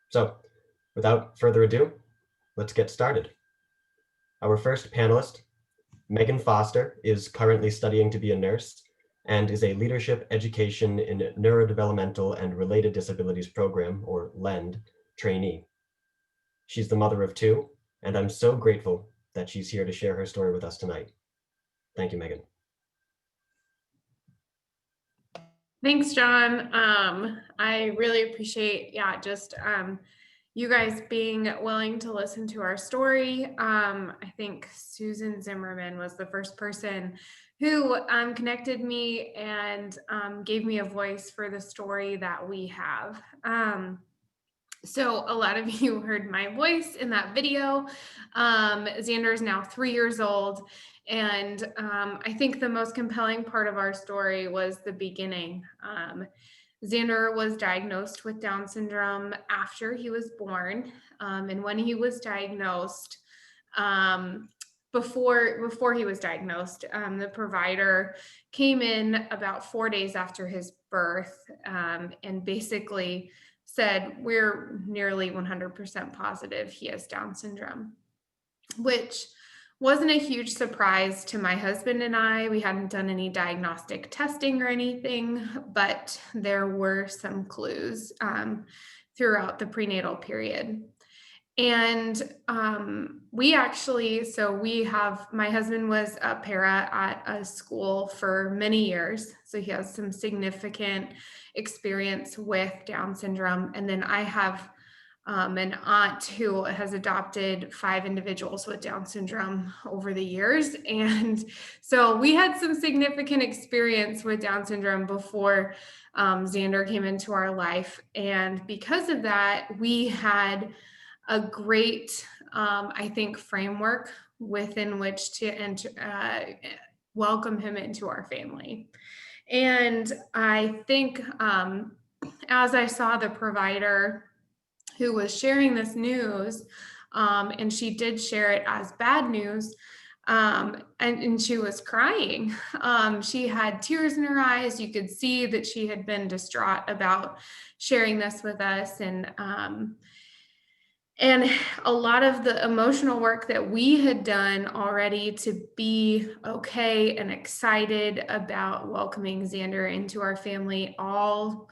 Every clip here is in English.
So, without further ado, let's get started. Our first panelist, Megan Foster, is currently studying to be a nurse and is a Leadership Education in Neurodevelopmental and Related Disabilities Program, or LEND, trainee. She's the mother of two, and I'm so grateful that she's here to share her story with us tonight. Thank you, Megan. Thanks, John. I really appreciate, you guys being willing to listen to our story. I think Susan Zimmerman was the first person who connected me and gave me a voice for the story that we have. So a lot of you heard my voice in that video. Xander is now 3 years old. And I think the most compelling part of our story was the beginning. Xander was diagnosed with Down syndrome after he was born. And when he was diagnosed, before he was diagnosed, the provider came in about 4 days after his birth and basically said, we're nearly 100% positive he has Down syndrome, which wasn't a huge surprise to my husband and I. We hadn't done any diagnostic testing or anything, but there were some clues throughout the prenatal period. And my husband was a para at a school for many years. So he has some significant experience with Down syndrome. And then I have an aunt who has adopted 5 individuals with Down syndrome over the years. And so we had some significant experience with Down syndrome before Xander came into our life. And because of that, we had a great, I think, framework within which to welcome him into our family. And I think as I saw the provider who was sharing this news, and she did share it as bad news, and she was crying. She had tears in her eyes. You could see that she had been distraught about sharing this with us. And a lot of the emotional work that we had done already to be okay and excited about welcoming Xander into our family, all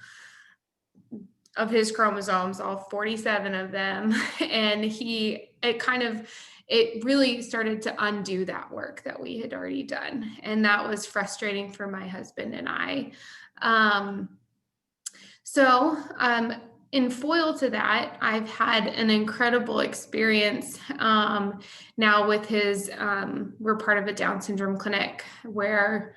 of his chromosomes, all 47 of them. And it really started to undo that work that we had already done. And that was frustrating for my husband and I. In foil to that, I've had an incredible experience now with we're part of a Down syndrome clinic where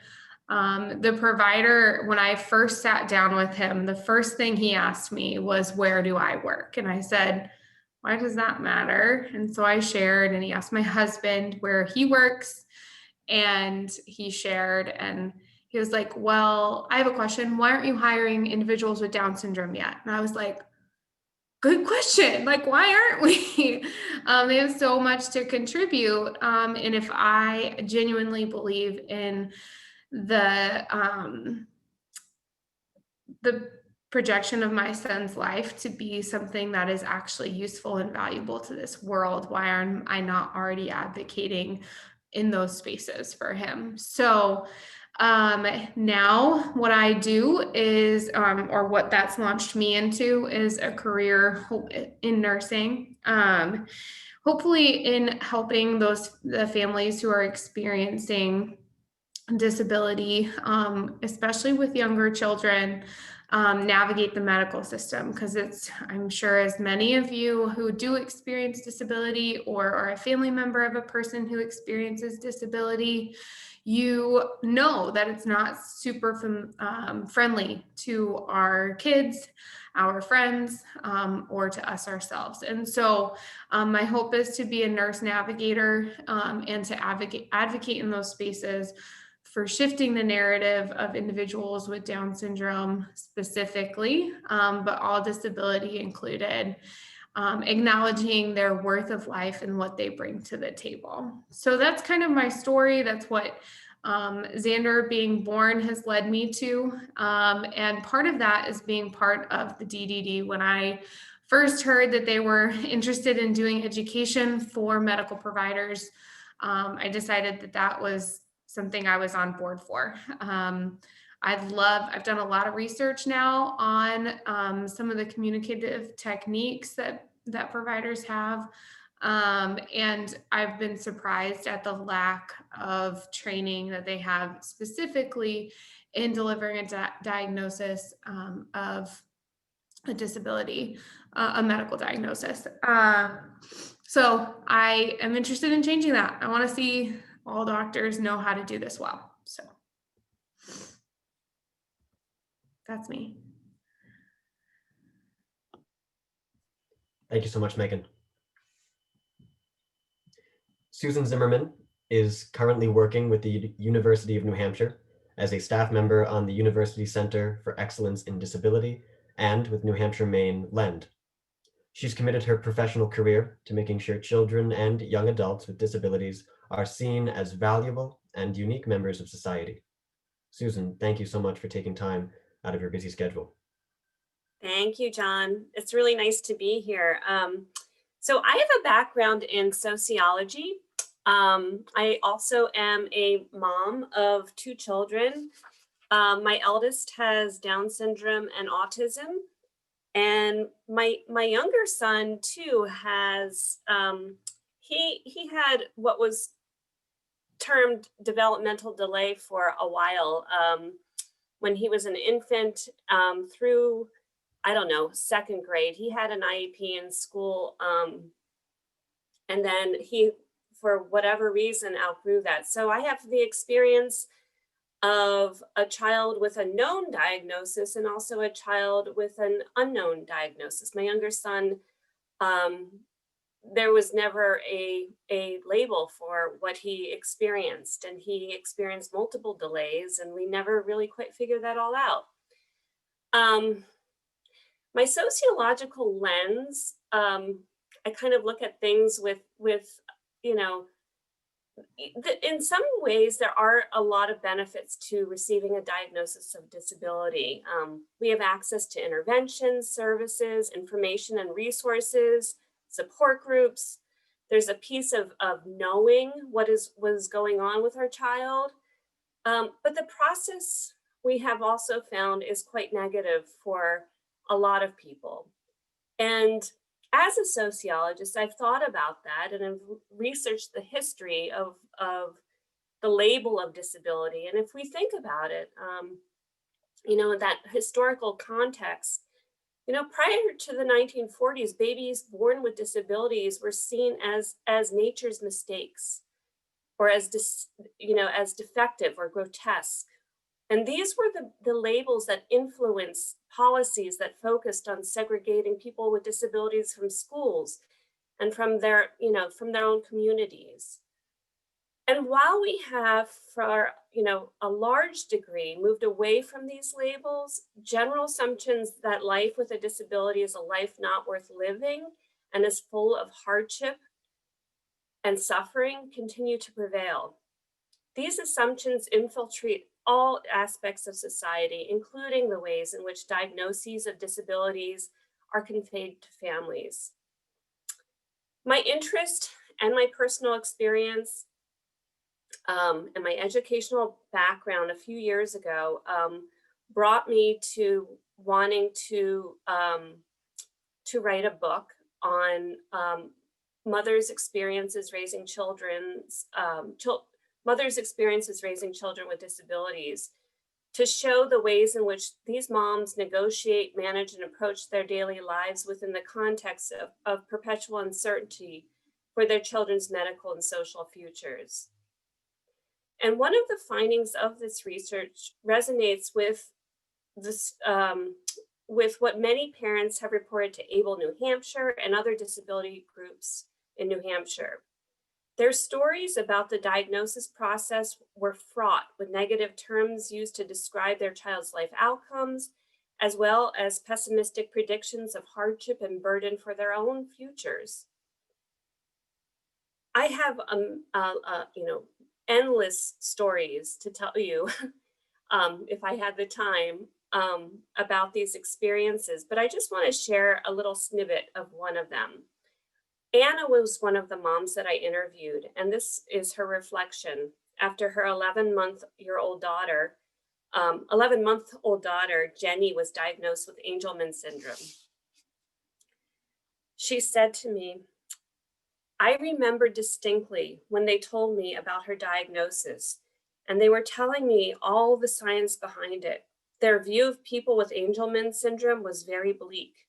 the provider, when I first sat down with him, the first thing he asked me was, where do I work? And I said, why does that matter? And so I shared, and he asked my husband where he works, and he shared, and he was like, well, I have a question. Why aren't you hiring individuals with Down syndrome yet? And I was like, good question. Like, why aren't we? They have so much to contribute. And if I genuinely believe in the projection of my son's life to be something that is actually useful and valuable to this world, why am I not already advocating in those spaces for him? So now what I do is, or what that's launched me into, is a career in nursing. Hopefully in helping the families who are experiencing disability, especially with younger children, navigate the medical system, because I'm sure as many of you who do experience disability or are a family member of a person who experiences disability, you know that it's not super friendly to our kids, our friends, or to us ourselves. And so my hope is to be a nurse navigator and to advocate in those spaces for shifting the narrative of individuals with Down syndrome specifically, but all disability included, acknowledging their worth of life and what they bring to the table. So that's kind of my story. That's what Xander being born has led me to. And part of that is being part of the DDD. When I first heard that they were interested in doing education for medical providers, I decided that that was something I was on board for. I've done a lot of research now on some of the communicative techniques that providers have. And I've been surprised at the lack of training that they have specifically in delivering a diagnosis of a disability, a medical diagnosis. So I am interested in changing that. I want to see all doctors know how to do this well. So that's me. Thank you so much, Megan. Susan Zimmerman is currently working with the University of New Hampshire as a staff member on the University Center for Excellence in Disability and with New Hampshire, Maine, LEND. She's committed her professional career to making sure children and young adults with disabilities are seen as valuable and unique members of society. Susan, thank you so much for taking time out of your busy schedule. Thank you, John. It's really nice to be here. So I have a background in sociology. I also am a mom of 2 children. My eldest has Down syndrome and autism. And my younger son too has, he had what was termed developmental delay for a while. When he was an infant through, I don't know, 2nd grade, he had an IEP in school. And then he, for whatever reason, outgrew that. So I have the experience of a child with a known diagnosis and also a child with an unknown diagnosis. My younger son, there was never a label for what he experienced, and he experienced multiple delays, and we never really quite figured that all out. My sociological lens, I kind of look at things with you know, in some ways, there are a lot of benefits to receiving a diagnosis of disability. We have access to interventions, services, information and resources, support groups. There's a piece of knowing what is going on with our child. But the process we have also found is quite negative for a lot of people. And as a sociologist, I've thought about that and I've researched the history of the label of disability. And if we think about it, in that historical context, prior to the 1940s, babies born with disabilities were seen as nature's mistakes, or as defective or grotesque. And these were the labels that influenced policies that focused on segregating people with disabilities from schools and from their own communities. And while we have, for a large degree, moved away from these labels, general assumptions that life with a disability is a life not worth living and is full of hardship and suffering continue to prevail. These assumptions infiltrate all aspects of society, including the ways in which diagnoses of disabilities are conveyed to families. My interest and my personal experience and my educational background a few years ago brought me to wanting to write a book on mothers' experiences raising children with disabilities, to show the ways in which these moms negotiate, manage, and approach their daily lives within the context of perpetual uncertainty for their children's medical and social futures. And one of the findings of this research resonates with what many parents have reported to ABLE New Hampshire and other disability groups in New Hampshire. Their stories about the diagnosis process were fraught with negative terms used to describe their child's life outcomes, as well as pessimistic predictions of hardship and burden for their own futures. I have endless stories to tell you if I had the time about these experiences, but I just want to share a little snippet of one of them. Anna was one of the moms that I interviewed, and this is her reflection after her 11-month-old daughter, Jenny, was diagnosed with Angelman syndrome. She said to me, "I remember distinctly when they told me about her diagnosis, and they were telling me all the science behind it. Their view of people with Angelman syndrome was very bleak.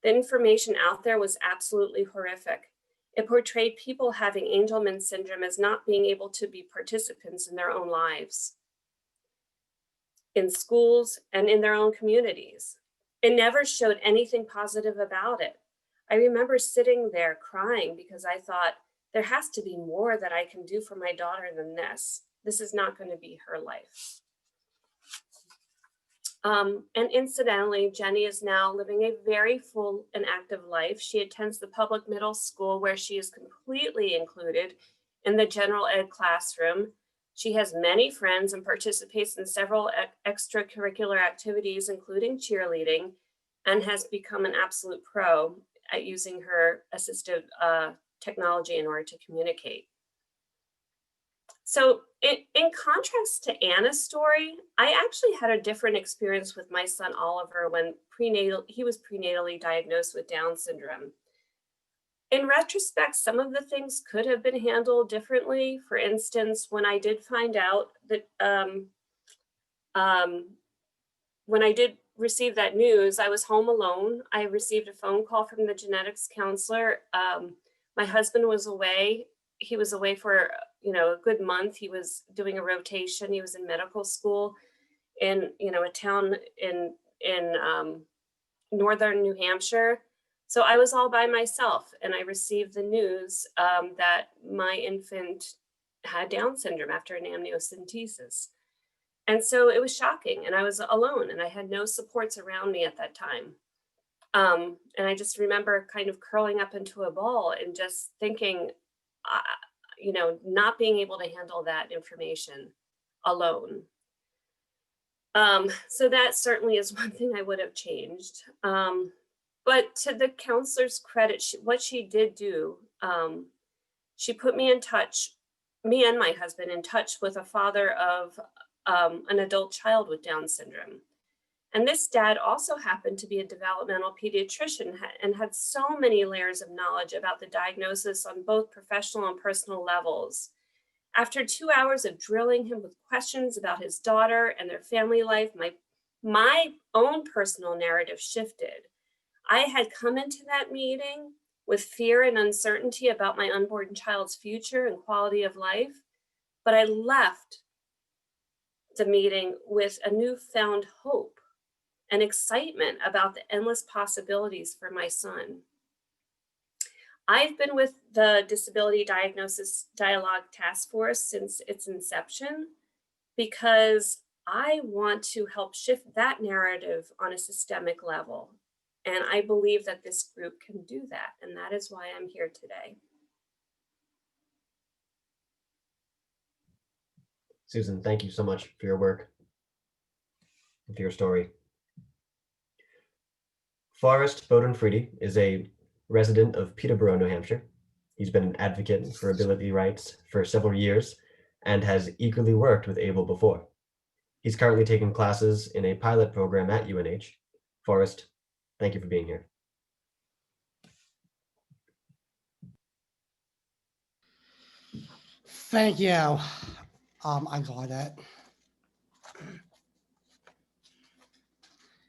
The information out there was absolutely horrific. It portrayed people having Angelman syndrome as not being able to be participants in their own lives, in schools, and in their own communities. It never showed anything positive about it. I remember sitting there crying because I thought, there has to be more that I can do for my daughter than this. This is not going to be her life." And incidentally, Jenny is now living a very full and active life. She attends the public middle school where she is completely included in the general ed classroom. She has many friends and participates in several extracurricular activities, including cheerleading, and has become an absolute pro at using her assistive technology in order to communicate. So in contrast to Anna's story, I actually had a different experience with my son Oliver when he was prenatally diagnosed with Down syndrome. In retrospect, some of the things could have been handled differently. For instance, when I did find out that when I did receive that news, I was home alone. I received a phone call from the genetics counselor. My husband was away. He was away for a good month. He was doing a rotation. He was in medical school in a town in northern New Hampshire. So I was all by myself, and I received the news that my infant had Down syndrome after an amniocentesis. And so it was shocking, and I was alone, and I had no supports around me at that time. And I just remember kind of curling up into a ball and just thinking, not being able to handle that information alone. So that certainly is one thing I would have changed. But to the counselor's credit, what she did do, she put me and my husband in touch with a father of an adult child with Down syndrome. And this dad also happened to be a developmental pediatrician and had so many layers of knowledge about the diagnosis on both professional and personal levels. After 2 hours of drilling him with questions about his daughter and their family life, my own personal narrative shifted. I had come into that meeting with fear and uncertainty about my unborn child's future and quality of life, but I left the meeting with a newfound hope and excitement about the endless possibilities for my son. I've been with the Disability Diagnosis Dialogue Task Force since its inception because I want to help shift that narrative on a systemic level. And I believe that this group can do that. And that is why I'm here today. Susan, thank you so much for your work and for your story. Forrest Bowden-Friede is a resident of Peterborough, New Hampshire. He's been an advocate for ability rights for several years and has eagerly worked with ABLE before. He's currently taking classes in a pilot program at UNH. Forrest, thank you for being here. Thank you. I got it.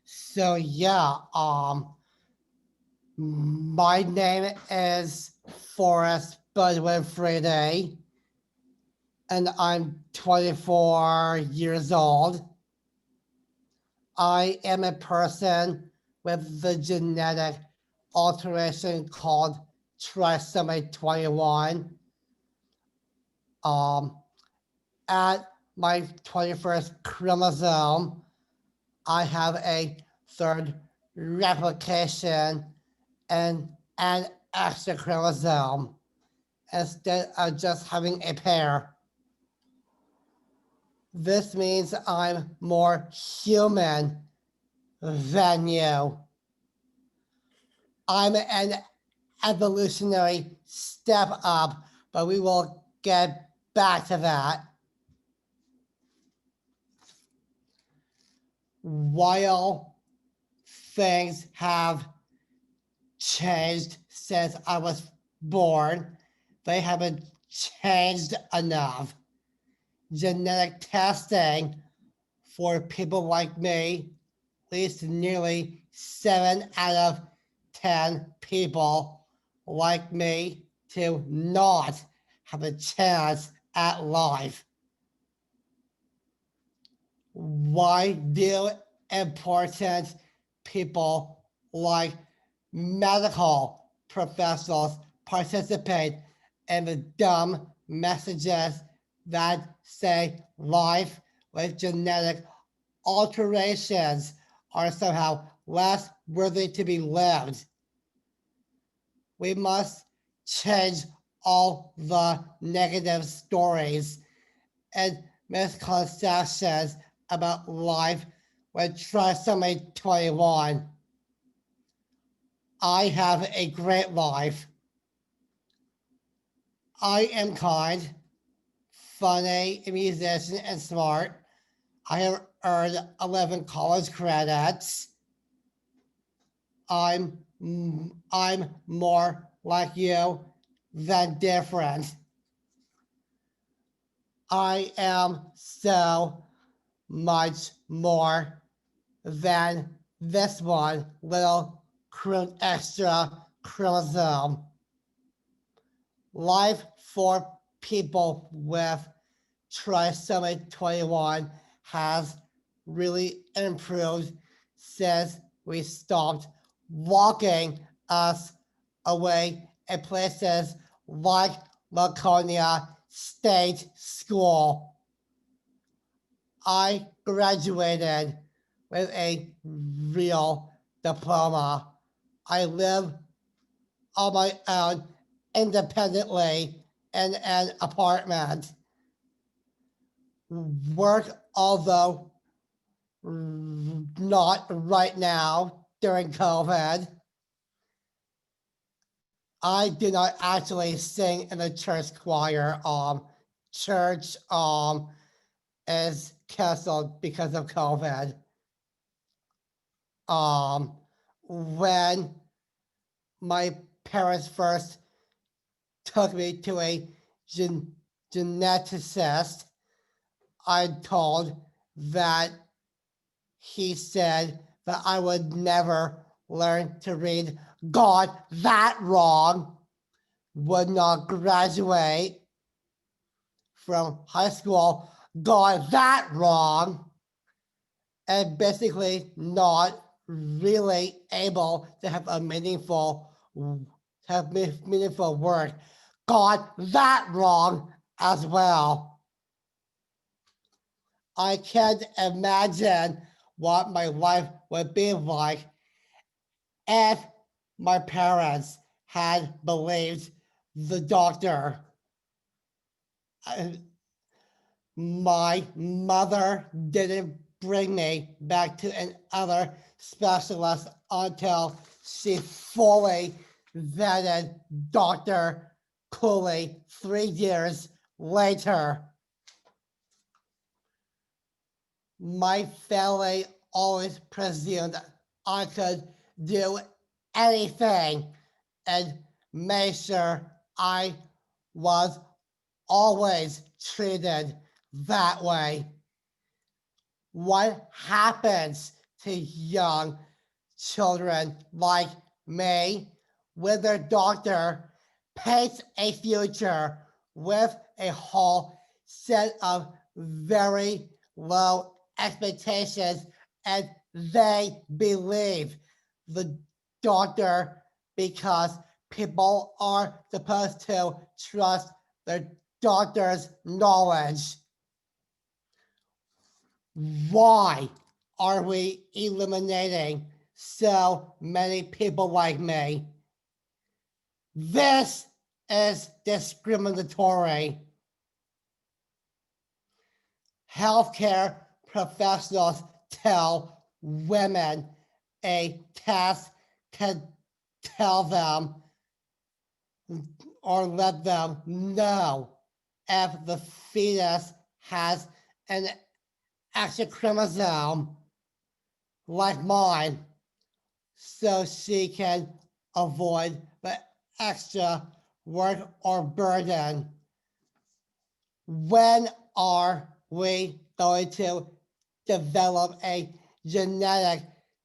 So yeah, my name is Forrest Bowden-Friede, and I'm 24 years old. I am a person with the genetic alteration called trisomy 21. At my 21st chromosome, I have a third replication and an extra chromosome instead of just having a pair. This means I'm more human than you. I'm an evolutionary step up, but we will get back to that. While things have changed since I was born, they haven't changed enough. Genetic testing for people like me leads to nearly 7 out of 10 people like me to not have a chance at life. Why do important people like medical professionals participate in the dumb messages that say life with genetic alterations are somehow less worthy to be lived? We must change all the negative stories and misconceptions about life with trisomy 21. I have a great life. I am kind, funny, a musician, and smart. I have earned 11 college credits. I'm more like you than different. I am so much more than this one little extra chromosome. Life for people with trisomy 21 has really improved since we stopped walking us away at places like Laconia State School. I graduated with a real diploma. I live on my own independently in an apartment. Work, although not right now during COVID. I did not actually sing in the church choir. Church is canceled because of COVID. When my parents first took me to a geneticist, I told that he said that I would never learn to read, got that wrong, would not graduate from high school, got that wrong, and basically not really able to have a meaningful work, got that wrong as well. I can't imagine what my life would be like if my parents had believed the doctor. My mother didn't bring me back to another specialist until she fully vetted Dr. Cooley 3 years later. My family always presumed I could do anything and made sure I was always treated that way. What happens to young children like me when their doctor paints a future with a whole set of very low expectations and they believe the doctor because people are supposed to trust their doctor's knowledge? Why are we eliminating so many people like me? This is discriminatory. Healthcare professionals tell women a test to tell them or let them know if the fetus has an extra chromosome like mine, so she can avoid the extra work or burden. When are we going to develop a genetic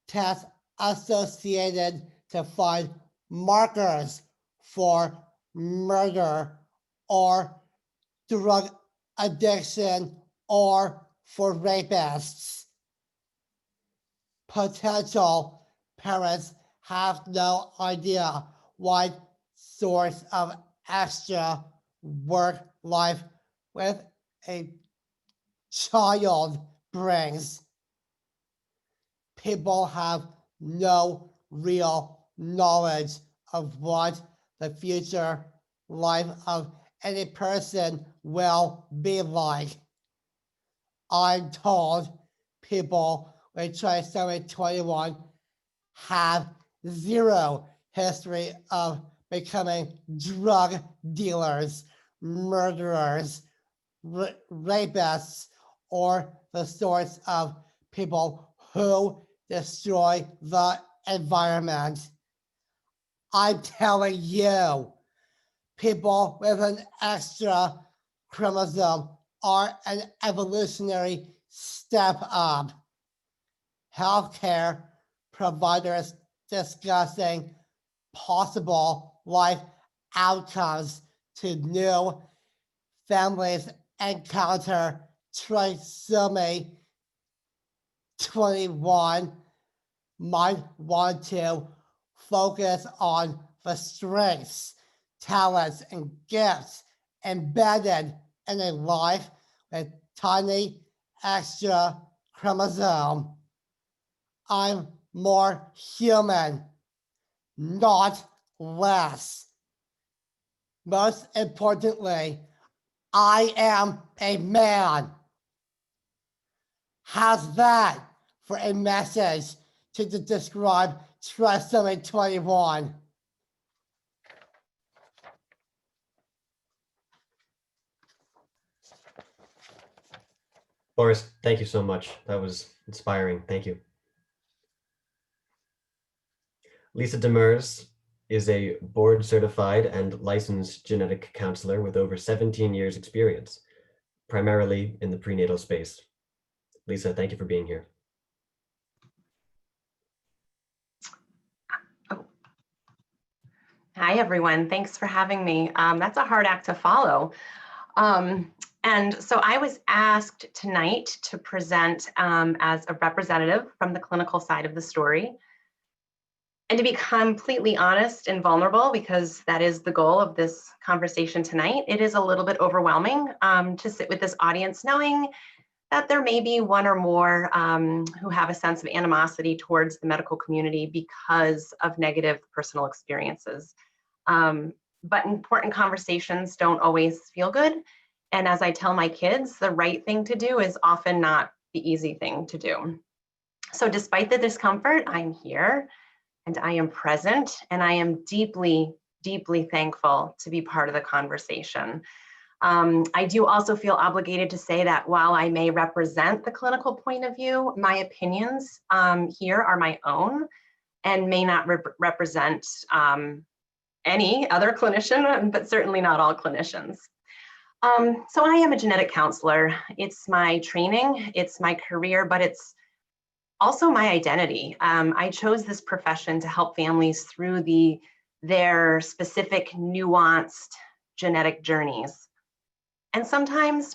test associated to find markers for murder or drug addiction or for rapists? Potential parents have no idea what source of extra work life with a child brings. People have no real knowledge of what the future life of any person will be like. I'm told people with trisomy 21 have zero history of becoming drug dealers, murderers, rapists, or the sorts of people who destroy the environment. I'm telling you, people with an extra chromosome are an evolutionary step up. Healthcare providers discussing possible life outcomes to new families encounter trisomy 21 might want to focus on the strengths, talents, and gifts embedded in a life with tiny extra chromosome. I'm more human, not less. Most importantly, I am a man. How's that for a message to describe trisomy 21? Boris, thank you so much. That was inspiring. Thank you. Lisa Demers is a board certified and licensed genetic counselor with over 17 years experience, primarily in the prenatal space. Lisa, thank you for being here. Hi, everyone. Thanks for having me. That's a hard act to follow. And so I was asked tonight to present as a representative from the clinical side of the story. And to be completely honest and vulnerable, because that is the goal of this conversation tonight, it is a little bit overwhelming to sit with this audience knowing that there may be one or more who have a sense of animosity towards the medical community because of negative personal experiences. But important conversations don't always feel good. And as I tell my kids, the right thing to do is often not the easy thing to do. So despite the discomfort, I'm here and I am present, and I am deeply, deeply thankful to be part of the conversation. I do also feel obligated to say that while I may represent the clinical point of view, my opinions here are my own and may not represent any other clinician, but certainly not all clinicians. So I am a genetic counselor. It's my training, it's my career, but it's also my identity. I chose this profession to help families through their specific nuanced genetic journeys. And sometimes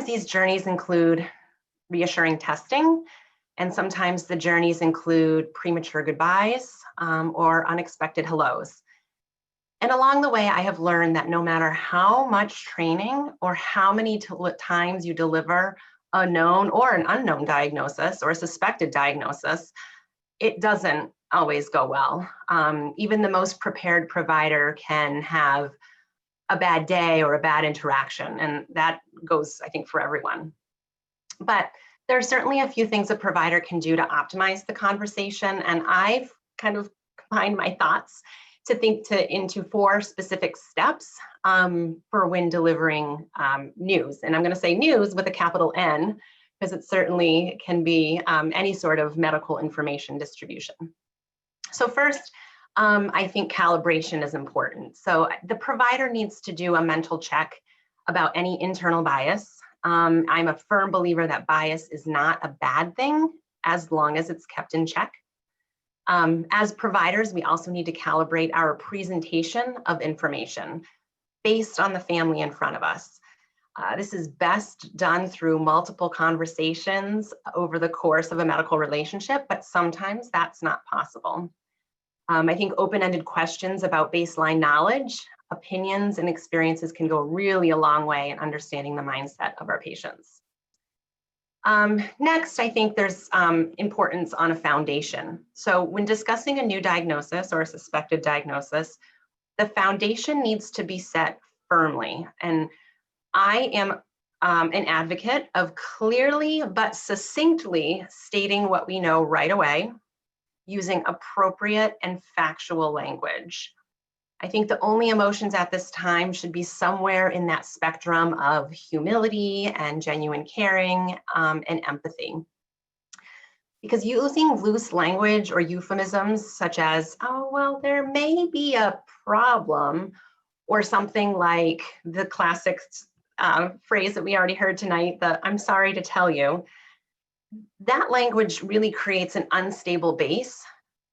these journeys include reassuring testing, and sometimes the journeys include premature goodbyes or unexpected hellos. And along the way, I have learned that no matter how much training or how many times you deliver a known or an unknown diagnosis or a suspected diagnosis, it doesn't always go well. Even the most prepared provider can have a bad day or a bad interaction, and that goes, I think, for everyone. But There are certainly a few things a provider can do to optimize the conversation, and I've kind of combined my thoughts to think into 4 specific steps for when delivering news. And I'm going to say news with a capital N, because it certainly can be any sort of medical information distribution. So first, I think calibration is important. So the provider needs to do a mental check about any internal bias. I'm a firm believer that bias is not a bad thing as long as it's kept in check. As providers, we also need to calibrate our presentation of information based on the family in front of us. This is best done through multiple conversations over the course of a medical relationship, but sometimes that's not possible. I think open-ended questions about baseline knowledge, opinions, and experiences can go really a long way in understanding the mindset of our patients. Next, I think there's importance on a foundation. So when discussing a new diagnosis or a suspected diagnosis, the foundation needs to be set firmly. And I am an advocate of clearly but succinctly stating what we know right away, using appropriate and factual language. I think the only emotions at this time should be somewhere in that spectrum of humility and genuine caring and empathy. Because using loose language or euphemisms such as, oh, well, there may be a problem, or something like the classic phrase that we already heard tonight, the I'm sorry to tell you, that language really creates an unstable base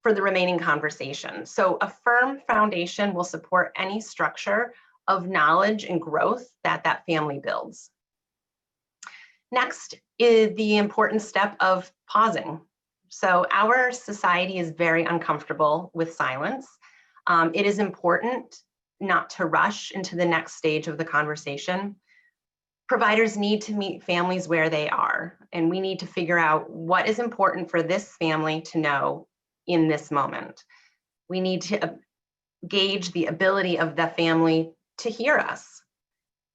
for the remaining conversation. So a firm foundation will support any structure of knowledge and growth that that family builds. Next is the important step of pausing. So our society is very uncomfortable with silence. It is important not to rush into the next stage of the conversation. Providers need to meet families where they are, and we need to figure out what is important for this family to know in this moment. We need to gauge the ability of the family to hear us.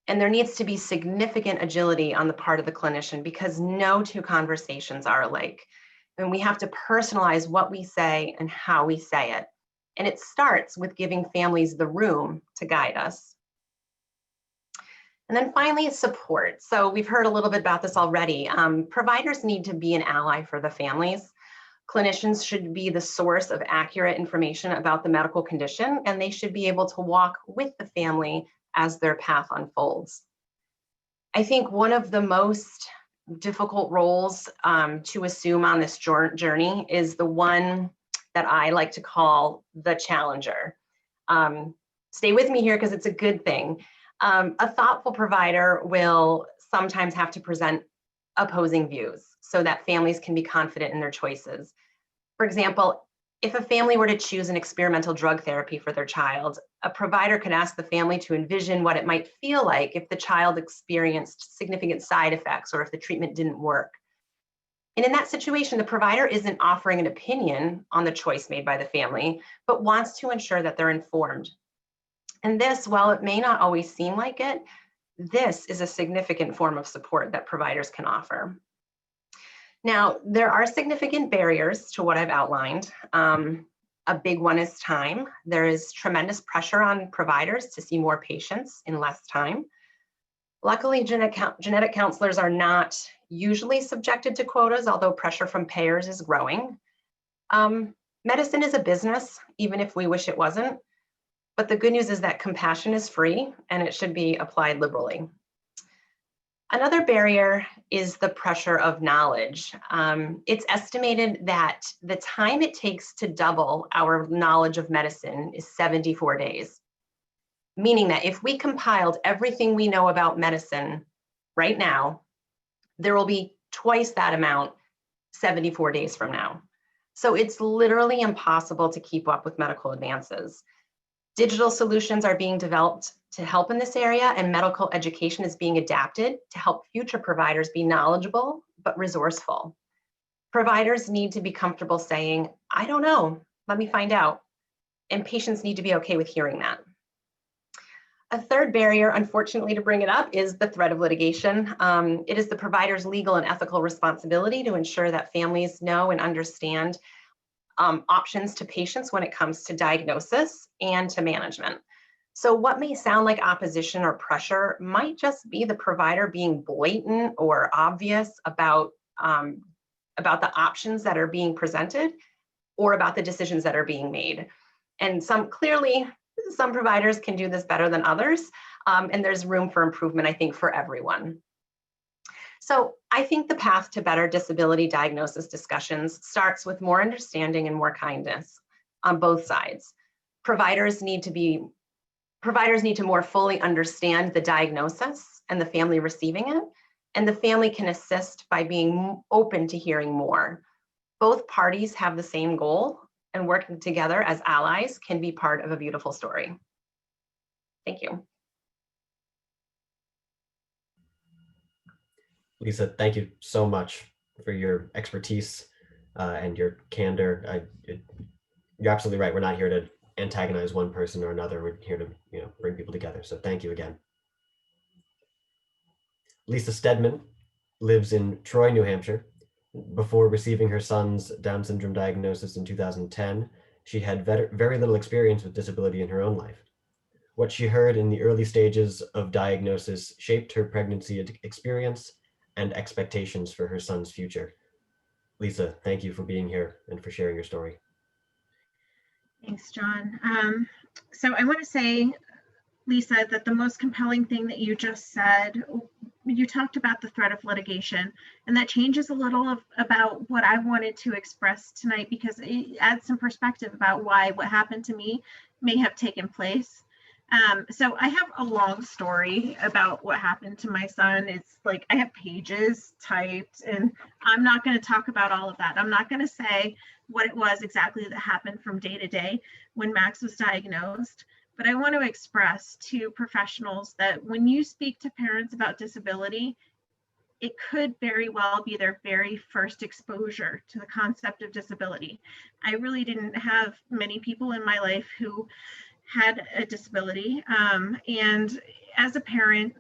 And there needs to be significant agility on the part of the clinician, because no 2 conversations are alike. And we have to personalize what we say and how we say it. And it starts with giving families the room to guide us. And then finally, support. So we've heard a little bit about this already. Providers need to be an ally for the families. Clinicians should be the source of accurate information about the medical condition, and they should be able to walk with the family as their path unfolds. I think one of the most difficult roles to assume on this journey is the one that I like to call the challenger. Stay with me here because it's a good thing. A thoughtful provider will sometimes have to present opposing views so that families can be confident in their choices. For example, if a family were to choose an experimental drug therapy for their child, a provider could ask the family to envision what it might feel like if the child experienced significant side effects or if the treatment didn't work. And in that situation, the provider isn't offering an opinion on the choice made by the family, but wants to ensure that they're informed. And this, while it may not always seem like it, this is a significant form of support that providers can offer. Now, there are significant barriers to what I've outlined. A big one is time. There is tremendous pressure on providers to see more patients in less time. Luckily, genetic counselors are not usually subjected to quotas, although pressure from payers is growing. Medicine is a business, even if we wish it wasn't. But the good news is that compassion is free and it should be applied liberally. Another barrier is the pressure of knowledge. It's estimated that the time it takes to double our knowledge of medicine is 74 days. Meaning that if we compiled everything we know about medicine right now, there will be twice that amount 74 days from now. So it's literally impossible to keep up with medical advances. Digital solutions are being developed to help in this area, and medical education is being adapted to help future providers be knowledgeable but resourceful. Providers need to be comfortable saying, I don't know, let me find out. And patients need to be okay with hearing that. A third barrier, unfortunately, to bring it up is the threat of litigation. It is the provider's legal and ethical responsibility to ensure that families know and understand options to patients when it comes to diagnosis and to management. So what may sound like opposition or pressure might just be the provider being blatant or obvious about the options that are being presented or about the decisions that are being made. And some providers can do this better than others, and there's room for improvement, I think, for everyone. So I think the path to better disability diagnosis discussions starts with more understanding and more kindness on both sides. Providers need to more fully understand the diagnosis and the family receiving it, and the family can assist by being open to hearing more. Both parties have the same goal, and working together as allies can be part of a beautiful story. Thank you. Lisa, thank you so much for your expertise and your candor. You're absolutely right. We're not here to antagonize one person or another. We're here to bring people together. So thank you again. Lisa Stedman lives in Troy, New Hampshire. Before receiving her son's Down syndrome diagnosis in 2010, she had very little experience with disability in her own life. What she heard in the early stages of diagnosis shaped her pregnancy experience and expectations for her son's future. Lisa, thank you for being here and for sharing your story. Thanks, John. So I want to say, Lisa, that the most compelling thing that you just said, you talked about the threat of litigation, and that changes a little about what I wanted to express tonight, because it adds some perspective about why what happened to me may have taken place. So I have a long story about what happened to my son. It's like I have pages typed, and I'm not going to talk about all of that. I'm not going to say what it was exactly that happened from day to day when Max was diagnosed. But I want to express to professionals that when you speak to parents about disability, it could very well be their very first exposure to the concept of disability. I really didn't have many people in my life who had a disability. And as a parent,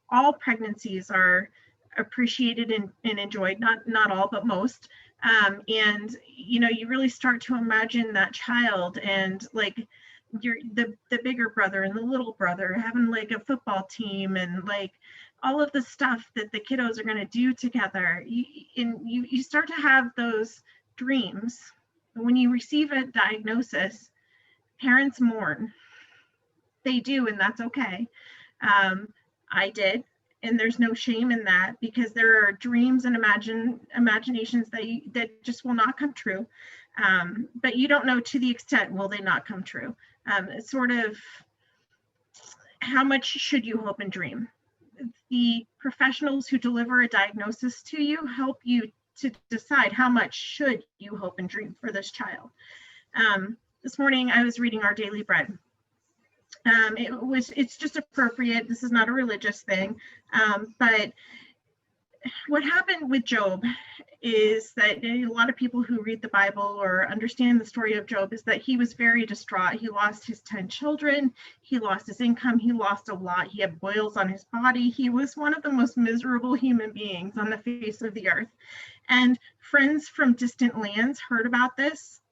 all pregnancies are appreciated and enjoyed, not all, but most. And you really start to imagine that child and like you're the bigger brother and the little brother having like a football team and like all of the stuff that the kiddos are going to do together. You start to have those dreams. When you receive a diagnosis, parents mourn. They do, and that's okay. I did, and there's no shame in that, because there are dreams and imaginations that just will not come true. But you don't know to the extent will they not come true. It's sort of how much should you hope and dream? The professionals who deliver a diagnosis to you help you to decide how much should you hope and dream for this child. This morning I was reading Our Daily Bread. It's just appropriate. This is not a religious thing, but what happened with Job is that a lot of people who read the Bible or understand the story of Job is that he was very distraught. He lost his 10 children. He lost his income. He lost a lot. He had boils on his body. He was one of the most miserable human beings on the face of the earth. And friends from distant lands heard about this.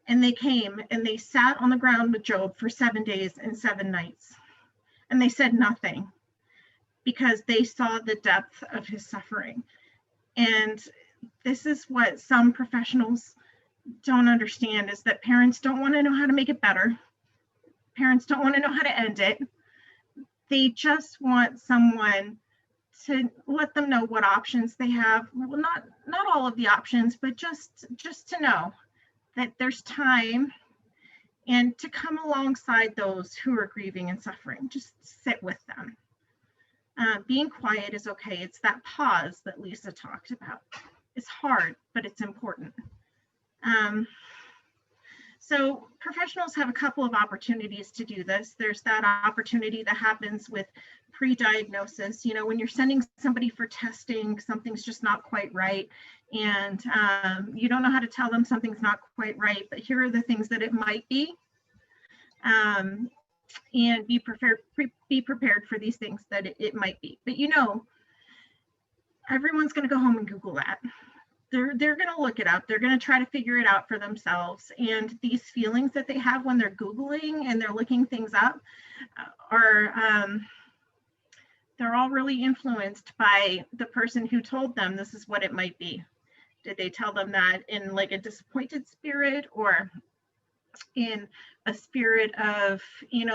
And they came and they sat on the ground with Job for 7 days and 7 nights. And they said nothing, because they saw the depth of his suffering. And this is what some professionals don't understand, is that parents don't want to know how to make it better. Parents don't want to know how to end it. They just want someone to let them know what options they have. Well, not all of the options, but just to know that there's time, and to come alongside those who are grieving and suffering. Just sit with them. Being quiet is okay. It's that pause that Lisa talked about. It's hard, but it's important. So professionals have a couple of opportunities to do this. There's that opportunity that happens with pre-diagnosis. When you're sending somebody for testing, something's just not quite right. And you don't know how to tell them something's not quite right, but here are the things that it might be. and be prepared for these things that it might be. But everyone's going to go home and Google that. They're going to look it up. They're going to try to figure it out for themselves. And these feelings that they have when they're Googling and they're looking things up are, they're all really influenced by the person who told them this is what it might be. Did they tell them that in like a disappointed spirit, or in a spirit of,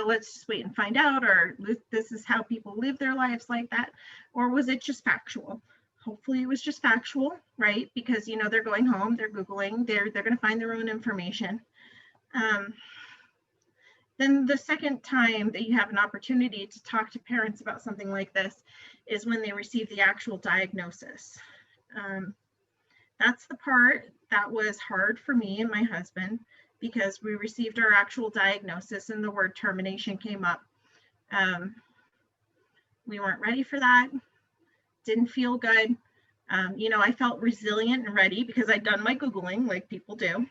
let's just wait and find out, or this is how people live their lives like that? Or was it just factual? Hopefully it was just factual, right? Because, they're going home, they're Googling, they're going to find their own information. Then the second time that you have an opportunity to talk to parents about something like this is when they receive the actual diagnosis. That's the part that was hard for me and my husband, because we received our actual diagnosis and the word termination came up. We weren't ready for that. Didn't feel good. I felt resilient and ready because I'd done my Googling like people do.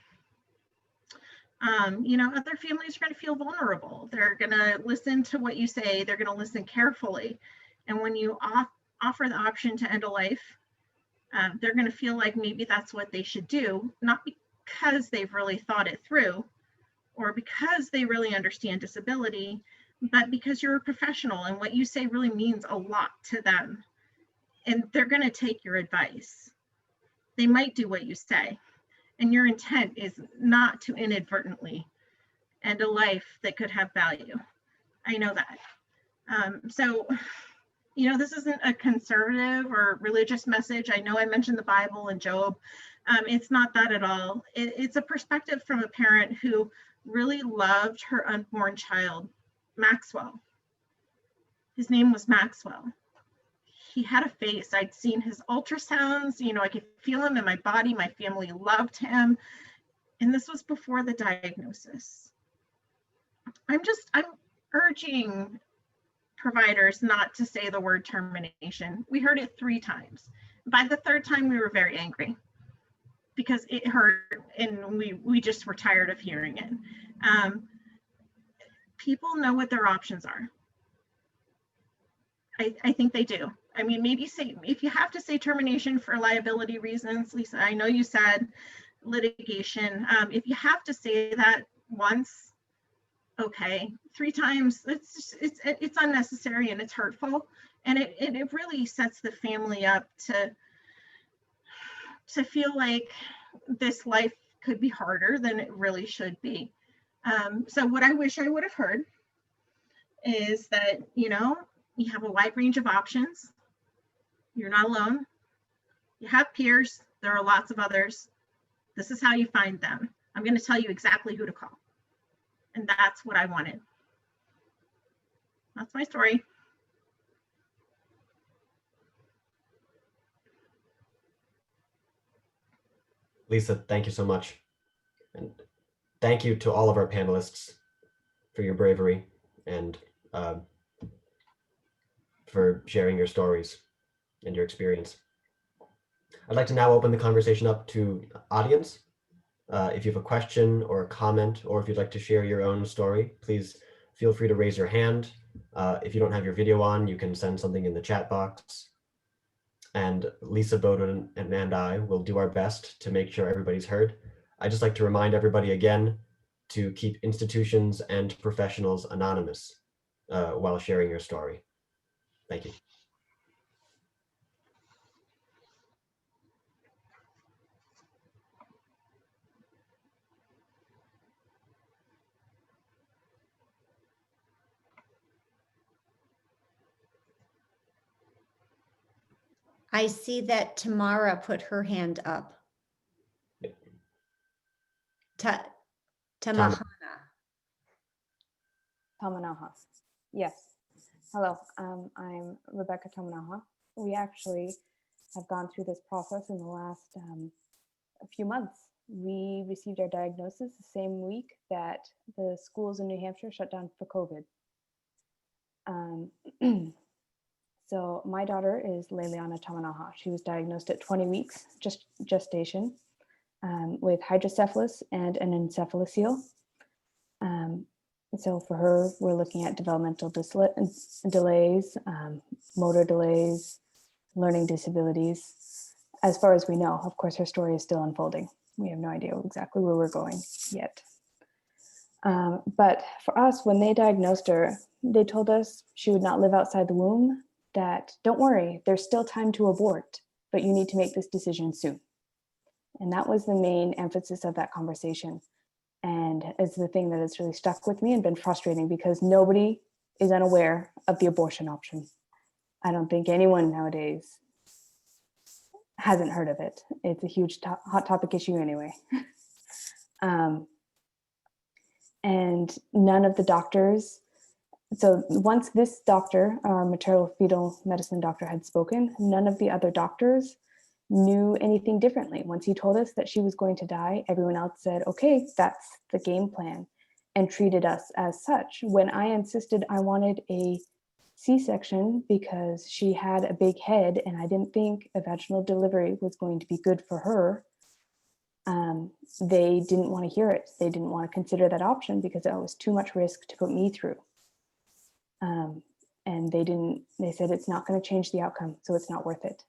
Other families are going to feel vulnerable. They're going to listen to what you say. They're going to listen carefully. And when you offer the option to end a life, they're going to feel like maybe that's what they should do, not because they've really thought it through or because they really understand disability, but because you're a professional and what you say really means a lot to them. And they're going to take your advice. They might do what you say. And your intent is not to inadvertently end a life that could have value. I know that. This isn't a conservative or religious message. I know I mentioned the Bible and Job. It's not that at all. It's a perspective from a parent who really loved her unborn child, Maxwell. His name was Maxwell. He had a face. I'd seen his ultrasounds. I could feel him in my body. My family loved him. And this was before the diagnosis. I'm urging providers not to say the word termination. We heard it 3 times. By the 3rd time, we were very angry because it hurt and we just were tired of hearing it. People know what their options are. I think they do. I mean, maybe say, if you have to say termination for liability reasons, Lisa, I know you said litigation. If you have to say that once, okay. 3 times, it's unnecessary and it's hurtful. And it really sets the family up to feel like this life could be harder than it really should be. So what I wish I would have heard is that, you have a wide range of options. You're not alone. You have peers. There are lots of others. This is how you find them. I'm going to tell you exactly who to call. And that's what I wanted. That's my story. Lisa, thank you so much. And thank you to all of our panelists for your bravery and for sharing your stories and your experience. I'd like to now open the conversation up to audience. If you have a question or a comment, or if you'd like to share your own story, please feel free to raise your hand. If you don't have your video on, you can send something in the chat box. And Lisa Bowden and I will do our best to make sure everybody's heard. I'd just like to remind everybody again to keep institutions and professionals anonymous while sharing your story. Thank you. I see that Tamara put her hand up. Tamahana. Tamanaha. Yes. Hello, I'm Rebecca Tamanaha. We actually have gone through this process in the last few months. We received our diagnosis the same week that the schools in New Hampshire shut down for COVID. So my daughter is Leliana Tamanaha. She was diagnosed at 20 weeks gestation with hydrocephalus and an encephalocele. So for her, we're looking at developmental delays, motor delays, learning disabilities. As far as we know, of course, her story is still unfolding. We have no idea exactly where we're going yet. But for us, when they diagnosed her, they told us she would not live outside the womb, that don't worry, there's still time to abort, but you need to make this decision soon. And that was the main emphasis of that conversation. And it's the thing that has really stuck with me and been frustrating, because nobody is unaware of the abortion option. I don't think anyone nowadays hasn't heard of it. It's a huge hot topic issue anyway. And none of the doctors, so once this doctor, our maternal fetal medicine doctor, had spoken, none of the other doctors knew anything differently. Once he told us that she was going to die, everyone else said, okay, that's the game plan, and treated us as such. When I insisted I wanted a C-section because she had a big head and I didn't think a vaginal delivery was going to be good for her, they didn't want to hear it. They didn't want to consider that option because it was too much risk to put me through. And they said it's not going to change the outcome, so it's not worth it.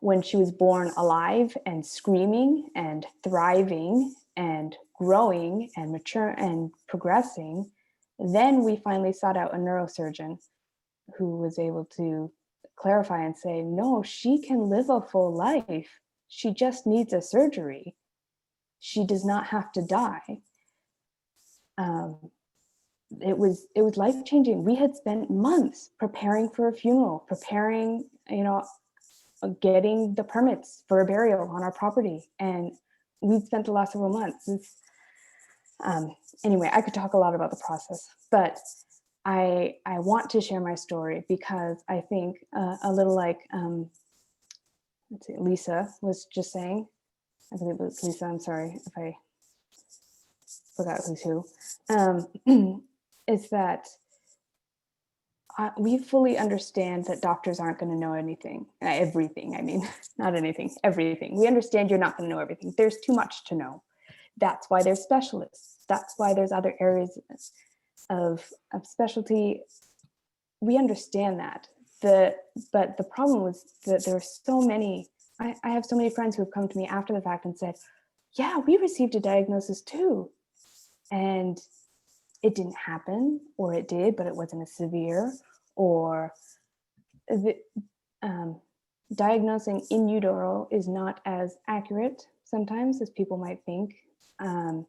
When she was born alive and screaming and thriving and growing and mature and progressing, then we finally sought out a neurosurgeon who was able to clarify and say, no, she can live a full life. She just needs a surgery. She does not have to die. It was life-changing. We had spent months preparing for a funeral, preparing, getting the permits for a burial on our property. And we'd spent the last several months. Anyway, I could talk a lot about the process, but I want to share my story because I think a little like, let's see, Lisa was just saying, I believe it was Lisa, I'm sorry if I forgot who's who, is that we fully understand that doctors aren't going to know anything, everything, I mean, not anything, everything. We understand you're not going to know everything. There's too much to know. That's why there's specialists. That's why there's other areas of specialty. We understand that. But the problem was that there are so many, I have so many friends who have come to me after the fact and said, yeah, we received a diagnosis too. And it didn't happen, or it did, but it wasn't as severe, or diagnosing in utero is not as accurate sometimes as people might think. And,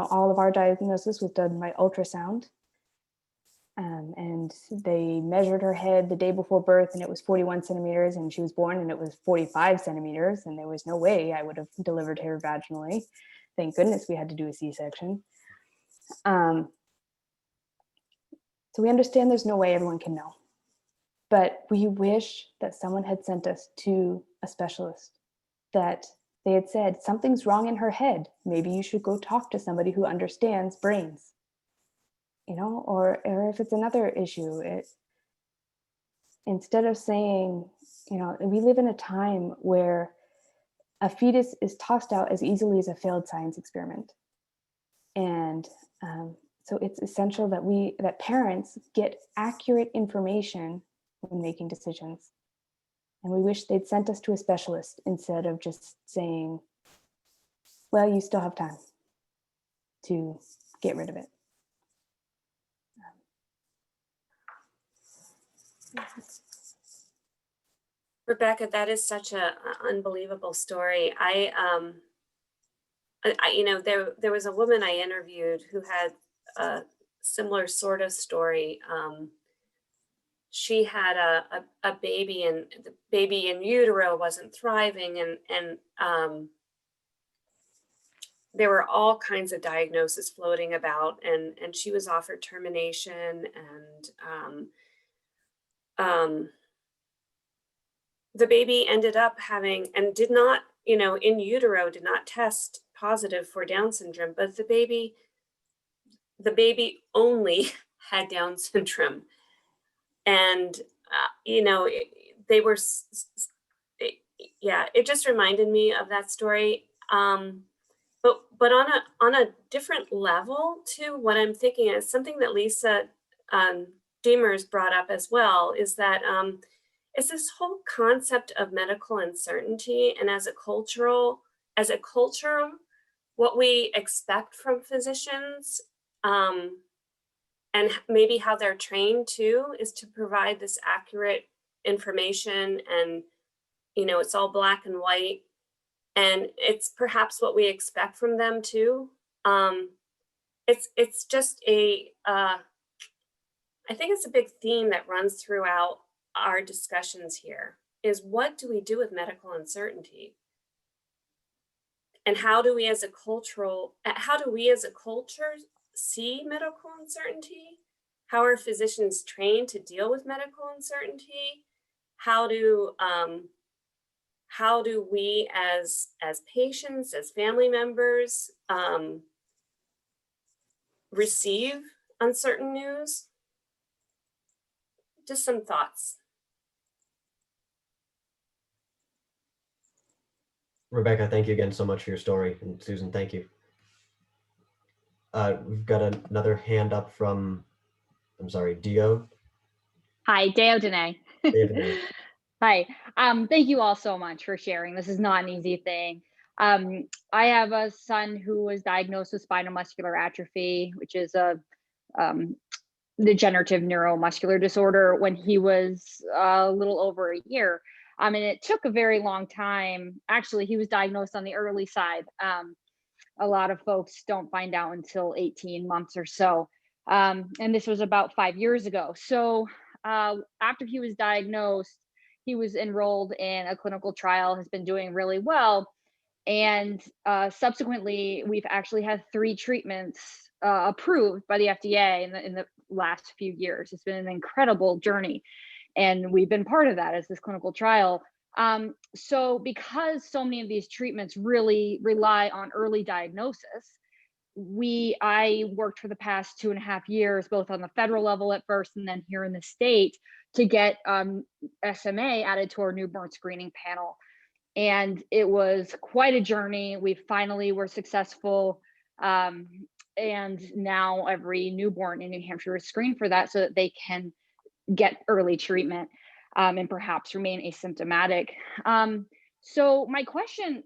all of our diagnosis was done by ultrasound. And they measured her head the day before birth and it was 41 centimeters, and she was born and it was 45 centimeters, and there was no way I would have delivered her vaginally. Thank goodness we had to do a C-section. So we understand there's no way everyone can know, but we wish that someone had sent us to a specialist, that they had said, something's wrong in her head. Maybe you should go talk to somebody who understands brains, or if it's another issue, instead of saying, we live in a time where a fetus is tossed out as easily as a failed science experiment. And so it's essential that parents get accurate information when making decisions. And we wish they'd sent us to a specialist instead of just saying, well, you still have time to get rid of it. Rebecca, that is such an unbelievable story. There was a woman I interviewed who had a similar sort of story. She had a baby, and the baby in utero wasn't thriving, and there were all kinds of diagnoses floating about, and she was offered termination, and the baby ended up having, and did not, in utero, did not test positive for Down syndrome, but the baby only had Down syndrome. And, they were, it just reminded me of that story. but on a different level too, what I'm thinking is something that Lisa Deemers brought up as well, is that it's this whole concept of medical uncertainty, and as a culture, what we expect from physicians, and maybe how they're trained too, is to provide this accurate information, and it's all black and white, and it's perhaps what we expect from them too. It's just I think it's a big theme that runs throughout our discussions here, is what do we do with medical uncertainty? And how do we as a culture see medical uncertainty? How are physicians trained to deal with medical uncertainty? How do we as patients, as family members, receive uncertain news? Just some thoughts. Rebecca, thank you again so much for your story. And Susan, thank you. We've got another hand up from, I'm sorry, Dio. Hi, Deo Dene. Deo. Hi. Thank you all so much for sharing. This is not an easy thing. I have a son who was diagnosed with spinal muscular atrophy, which is a degenerative neuromuscular disorder, when he was a little over a year. And it took a very long time. Actually, he was diagnosed on the early side. A lot of folks don't find out until 18 months or so. And this was about 5 years ago. So after he was diagnosed, he was enrolled in a clinical trial, has been doing really well. And subsequently, we've actually had 3 treatments approved by the FDA in the last few years. It's been an incredible journey. And we've been part of that as this clinical trial. So because so many of these treatments really rely on early diagnosis, I worked for the past 2.5 years, both on the federal level at first and then here in the state, to get SMA added to our newborn screening panel. And it was quite a journey. We finally were successful. And now every newborn in New Hampshire is screened for that, so that they can get early treatment and perhaps remain asymptomatic. So my question,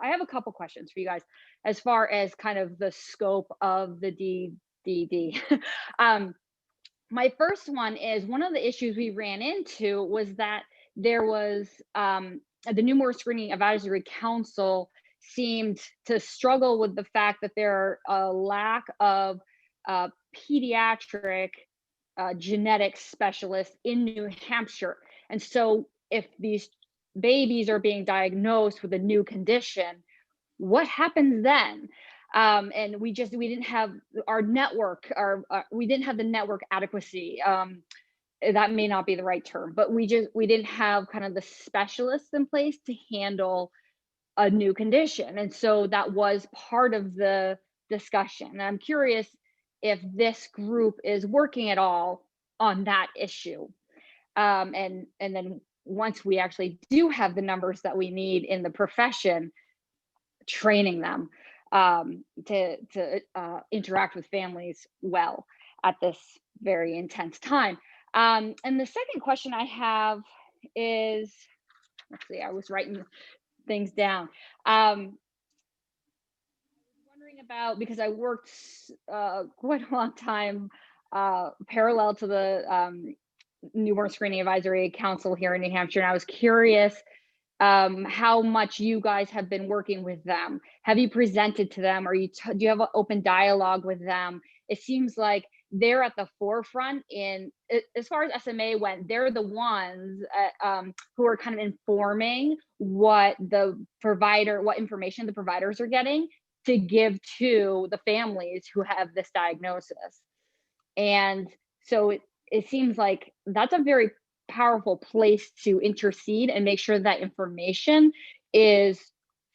I have a couple questions for you guys as far as kind of the scope of the DDD. My first one is, one of the issues we ran into was that there was the Newborn Screening Advisory Council seemed to struggle with the fact that there are a lack of pediatric genetic specialists in New Hampshire. And so if these babies are being diagnosed with a new condition, what happens then? And we didn't have our network, we didn't have the network adequacy. That may not be the right term, but we didn't have kind of the specialists in place to handle a new condition. And so that was part of the discussion. And I'm curious if this group is working at all on that issue. And then once we actually do have the numbers that we need in the profession, training them to interact with families well at this very intense time. And the second question I have is, let's see, I was writing things down. Wondering about, because I worked quite a long time parallel to the Newborn Screening Advisory Council here in New Hampshire, and I was curious how much you guys have been working with them. Have you presented to them? Do you have an open dialogue with them? It seems like they're at the forefront as far as SMA went. They're the ones who are kind of informing what information the providers are getting to give to the families who have this diagnosis. And so it seems like that's a very powerful place to intercede and make sure that information is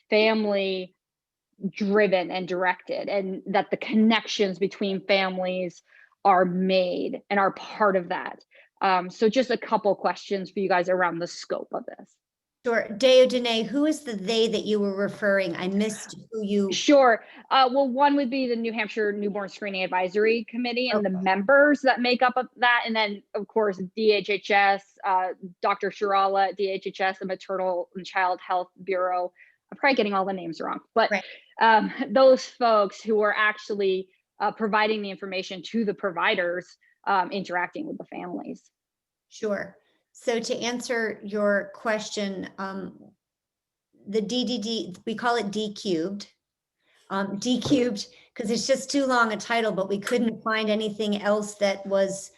family driven and directed, and that the connections between families are made and are part of that. So just a couple questions for you guys around the scope of this. Sure. Deo Dene, who is the they that you were referring? I missed who you. Sure. Well, one would be the New Hampshire Newborn Screening Advisory Committee and the members that make up of that. And then, of course, DHHS, Dr. Shirala at DHHS, the Maternal and Child Health Bureau. I'm probably getting all the names wrong, but those folks who are actually providing the information to the providers interacting with the families. Sure. So to answer your question, the DDD, we call it D cubed. D cubed because it's just too long a title, but we couldn't find anything else that was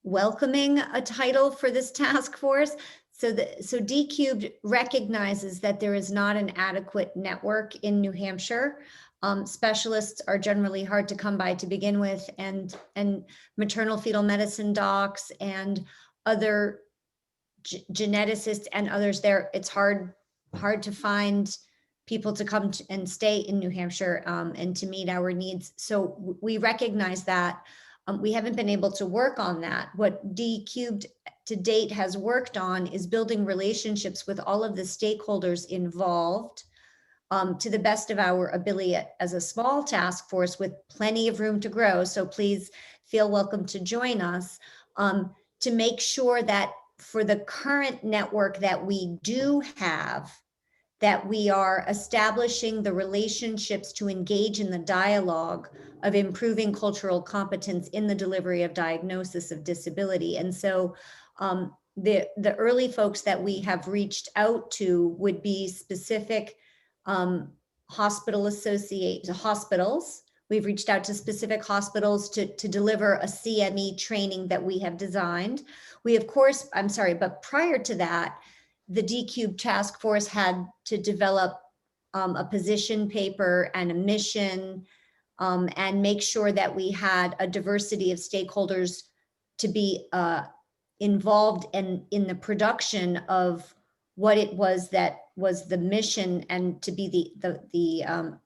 welcoming a title for this task force. So D cubed recognizes that there is not an adequate network in New Hampshire. Specialists are generally hard to come by to begin with, and maternal fetal medicine docs and other geneticists and others there. It's hard to find people to come and stay in New Hampshire and to meet our needs. So we recognize that. We haven't been able to work on that. What D cubed to date has worked on is building relationships with all of the stakeholders involved to the best of our ability as a small task force with plenty of room to grow. So please feel welcome to join us to make sure that for the current network that we do have, that we are establishing the relationships to engage in the dialogue of improving cultural competence in the delivery of diagnosis of disability. And so the early folks that we have reached out to would be specific hospitals. We've reached out to specific hospitals to deliver a CME training that we have designed. We, of course, I'm sorry, but prior to that, the D-Cube task force had to develop a position paper and a mission and make sure that we had a diversity of stakeholders to be involved in the production of what it was that was the mission and to be the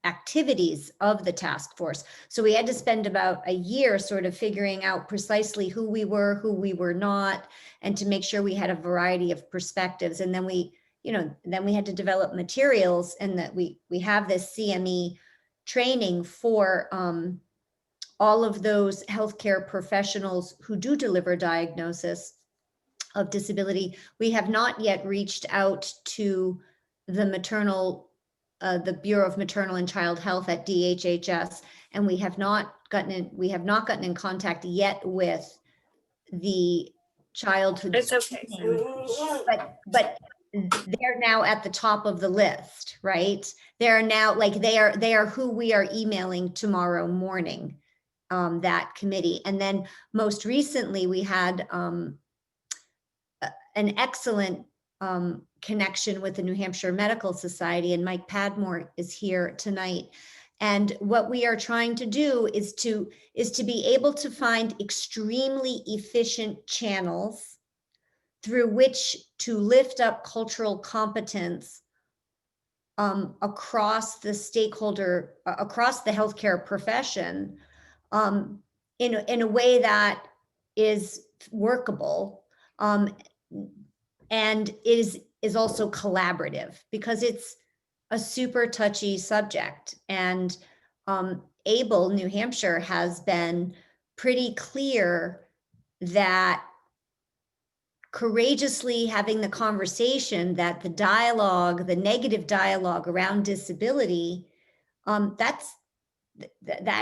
activities of the task force. So we had to spend about a year sort of figuring out precisely who we were not, and to make sure we had a variety of perspectives. And then we had to develop materials, and that we have this CME training for all of those healthcare professionals who do deliver diagnosis of disability. We have not yet reached out to the Bureau of Maternal and Child Health at DHHS, and we have not gotten in contact yet with the childhood. It's okay. But they're now at the top of the list, right? They're now they are who we are emailing tomorrow morning, that committee. And then most recently we had an excellent connection with the New Hampshire Medical Society, and Mike Padmore is here tonight. And what we are trying to do is to be able to find extremely efficient channels through which to lift up cultural competence across the stakeholder, across the healthcare profession, in a way that is workable and is also collaborative, because it's a super touchy subject. And ABLE New Hampshire has been pretty clear that courageously having the conversation, that the dialogue, the negative dialogue around disability, that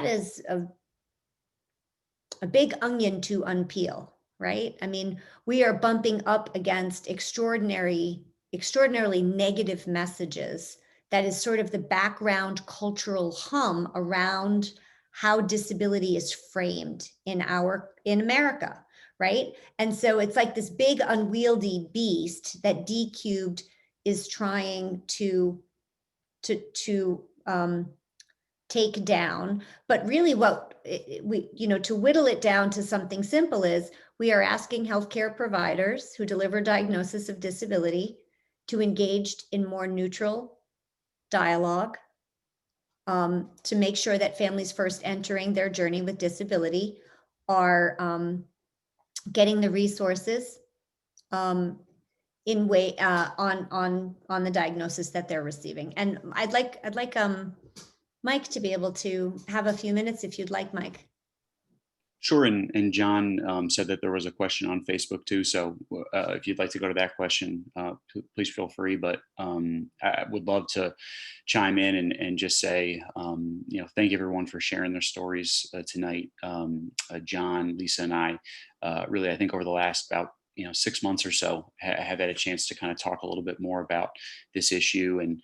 is a big onion to unpeel, right? I mean, we are bumping up against extraordinarily negative messages. That is sort of the background cultural hum around how disability is framed in America, right? And so it's like this big unwieldy beast that D-Cubed is trying to take down. But really what to whittle it down to something simple is, we are asking healthcare providers who deliver diagnosis of disability to engage in more neutral dialogue, to make sure that families first entering their journey with disability are getting the resources in way on the diagnosis that they're receiving. And I'd like Mike to be able to have a few minutes if you'd like, Mike. Sure, and John said that there was a question on Facebook too. So if you'd like to go to that question, please feel free. But I would love to chime in and just say, thank everyone for sharing their stories tonight. John, Lisa, and I really, I think over the last about 6 months or so, have had a chance to kind of talk a little bit more about this issue. And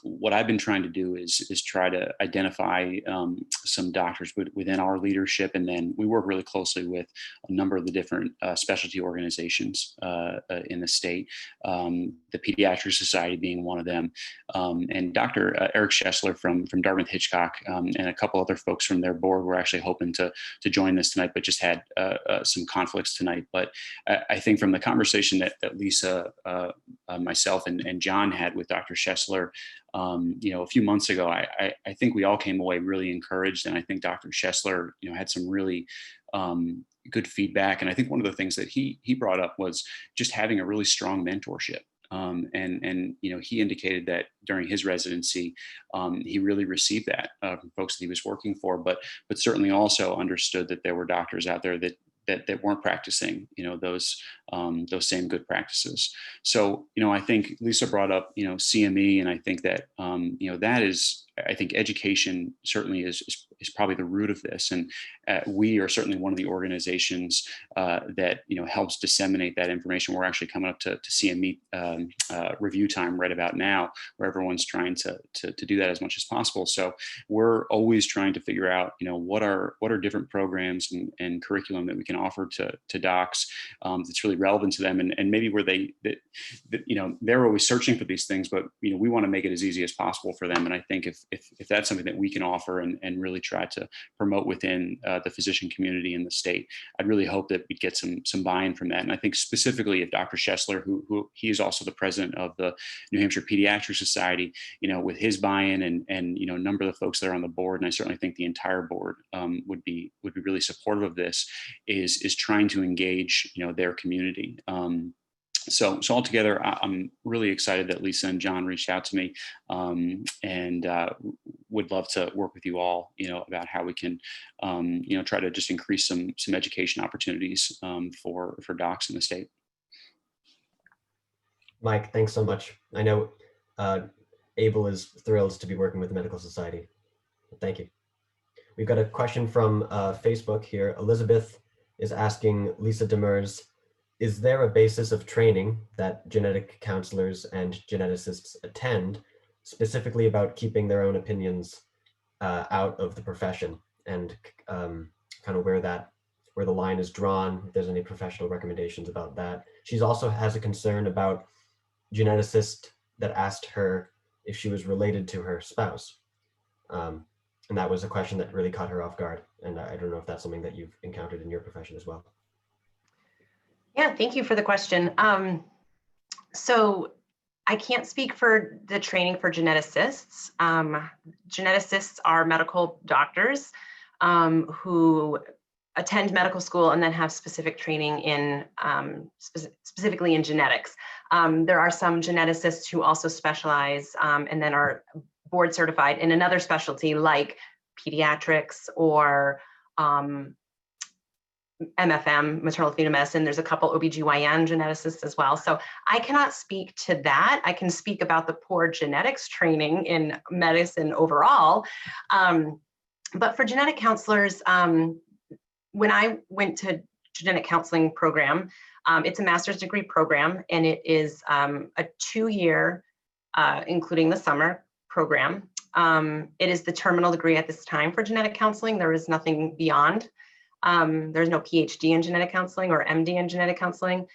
what I've been trying to do is try to identify some doctors within our leadership, and then we work really closely with a number of the different specialty organizations in the state, the Pediatric Society being one of them, and Dr. Eric Schessler from Dartmouth Hitchcock, and a couple other folks from their board were actually hoping to join us tonight, but just had some conflicts tonight. But I think from the conversation that Lisa, myself, and John had with Dr. Schessler, a few months ago, I think we all came away really encouraged, and I think Dr. Schessler, had some really good feedback. And I think one of the things that he brought up was just having a really strong mentorship. And he indicated that during his residency, he really received that from folks that he was working for, but certainly also understood that there were doctors out there that weren't practicing, those same good practices. So, I think Lisa brought up, CME, and I think that, that is, I think education certainly is probably the root of this. And we are certainly one of the organizations that, helps disseminate that information. We're actually coming up to CME review time right about now, where everyone's trying to do that as much as possible. So we're always trying to figure out, what are different programs and curriculum that we can offer to docs that's really relevant to them, and maybe where they're always searching for these things, but we want to make it as easy as possible for them. And I think if that's something that we can offer and really try to promote within the physician community in the state, I'd really hope that we'd get some buy-in from that. And I think specifically if Dr. Schessler, who he is also the president of the New Hampshire Pediatric Society, with his buy-in and a number of the folks that are on the board, and I certainly think the entire board would be really supportive of this, is trying to engage their community. So altogether, I'm really excited that Lisa and John reached out to me, and would love to work with you all, about how we can, try to just increase some education opportunities for docs in the state. Mike, thanks so much. I know Abel is thrilled to be working with the Medical Society. Thank you. We've got a question from Facebook here. Elizabeth is asking Lisa Demers, is there a basis of training that genetic counselors and geneticists attend specifically about keeping their own opinions out of the profession, and kind of where the line is drawn, if there's any professional recommendations about that? She's also has a concern about geneticist that asked her if she was related to her spouse. And that was a question that really caught her off guard. And I don't know if that's something that you've encountered in your profession as well. Yeah, thank you for the question. So I can't speak for the training for geneticists. Geneticists are medical doctors who attend medical school and then have specific training in specifically in genetics. There are some geneticists who also specialize and then are board certified in another specialty like pediatrics or MFM, maternal fetal medicine. There's a couple OBGYN geneticists as well. So I cannot speak to that. I can speak about the poor genetics training in medicine overall. But for genetic counselors, when I went to genetic counseling program, it's a master's degree program, and it is a 2-year, including the summer program. It is the terminal degree at this time for genetic counseling. There is nothing beyond. There's no PhD in genetic counseling or MD in genetic counseling.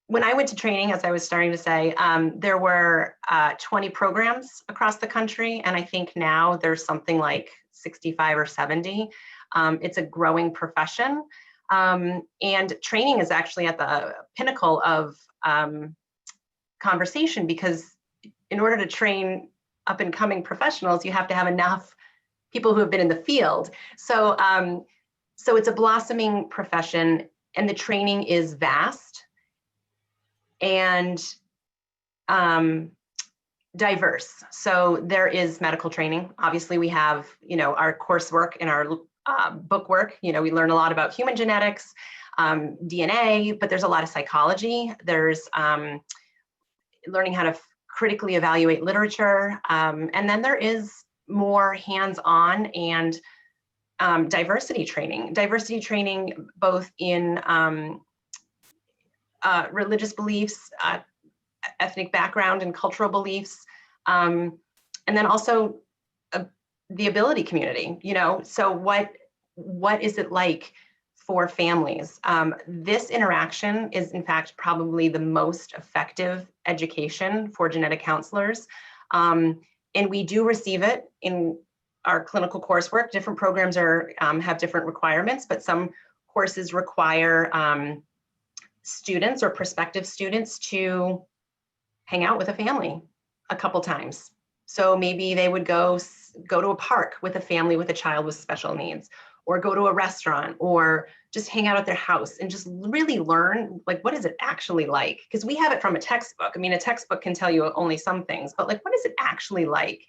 When I went to training, as I was starting to say, there were 20 programs across the country, and I think now there's something like 65 or 70. It's a growing profession, and training is actually at the pinnacle of conversation, because in order to train up and coming professionals, you have to have enough people who have been in the field. So, so it's a blossoming profession, and the training is vast. and diverse. So there is medical training. Obviously, we have, our coursework and our book work. We learn a lot about human genetics, DNA, but there's a lot of psychology. There's learning how to critically evaluate literature. And then there is more hands-on and diversity training both in religious beliefs, ethnic background and cultural beliefs, and then also the ability community. So what is it like for families? This interaction is in fact probably the most effective education for genetic counselors, and we do receive it in our clinical coursework. Different programs have different requirements, but some courses require students or prospective students to hang out with a family a couple times. So maybe they would go to a park with a family with a child with special needs, or go to a restaurant, or just hang out at their house and just really learn, like, what is it actually like? Because we have it from a textbook. I mean, a textbook can tell you only some things, but like, what is it actually like?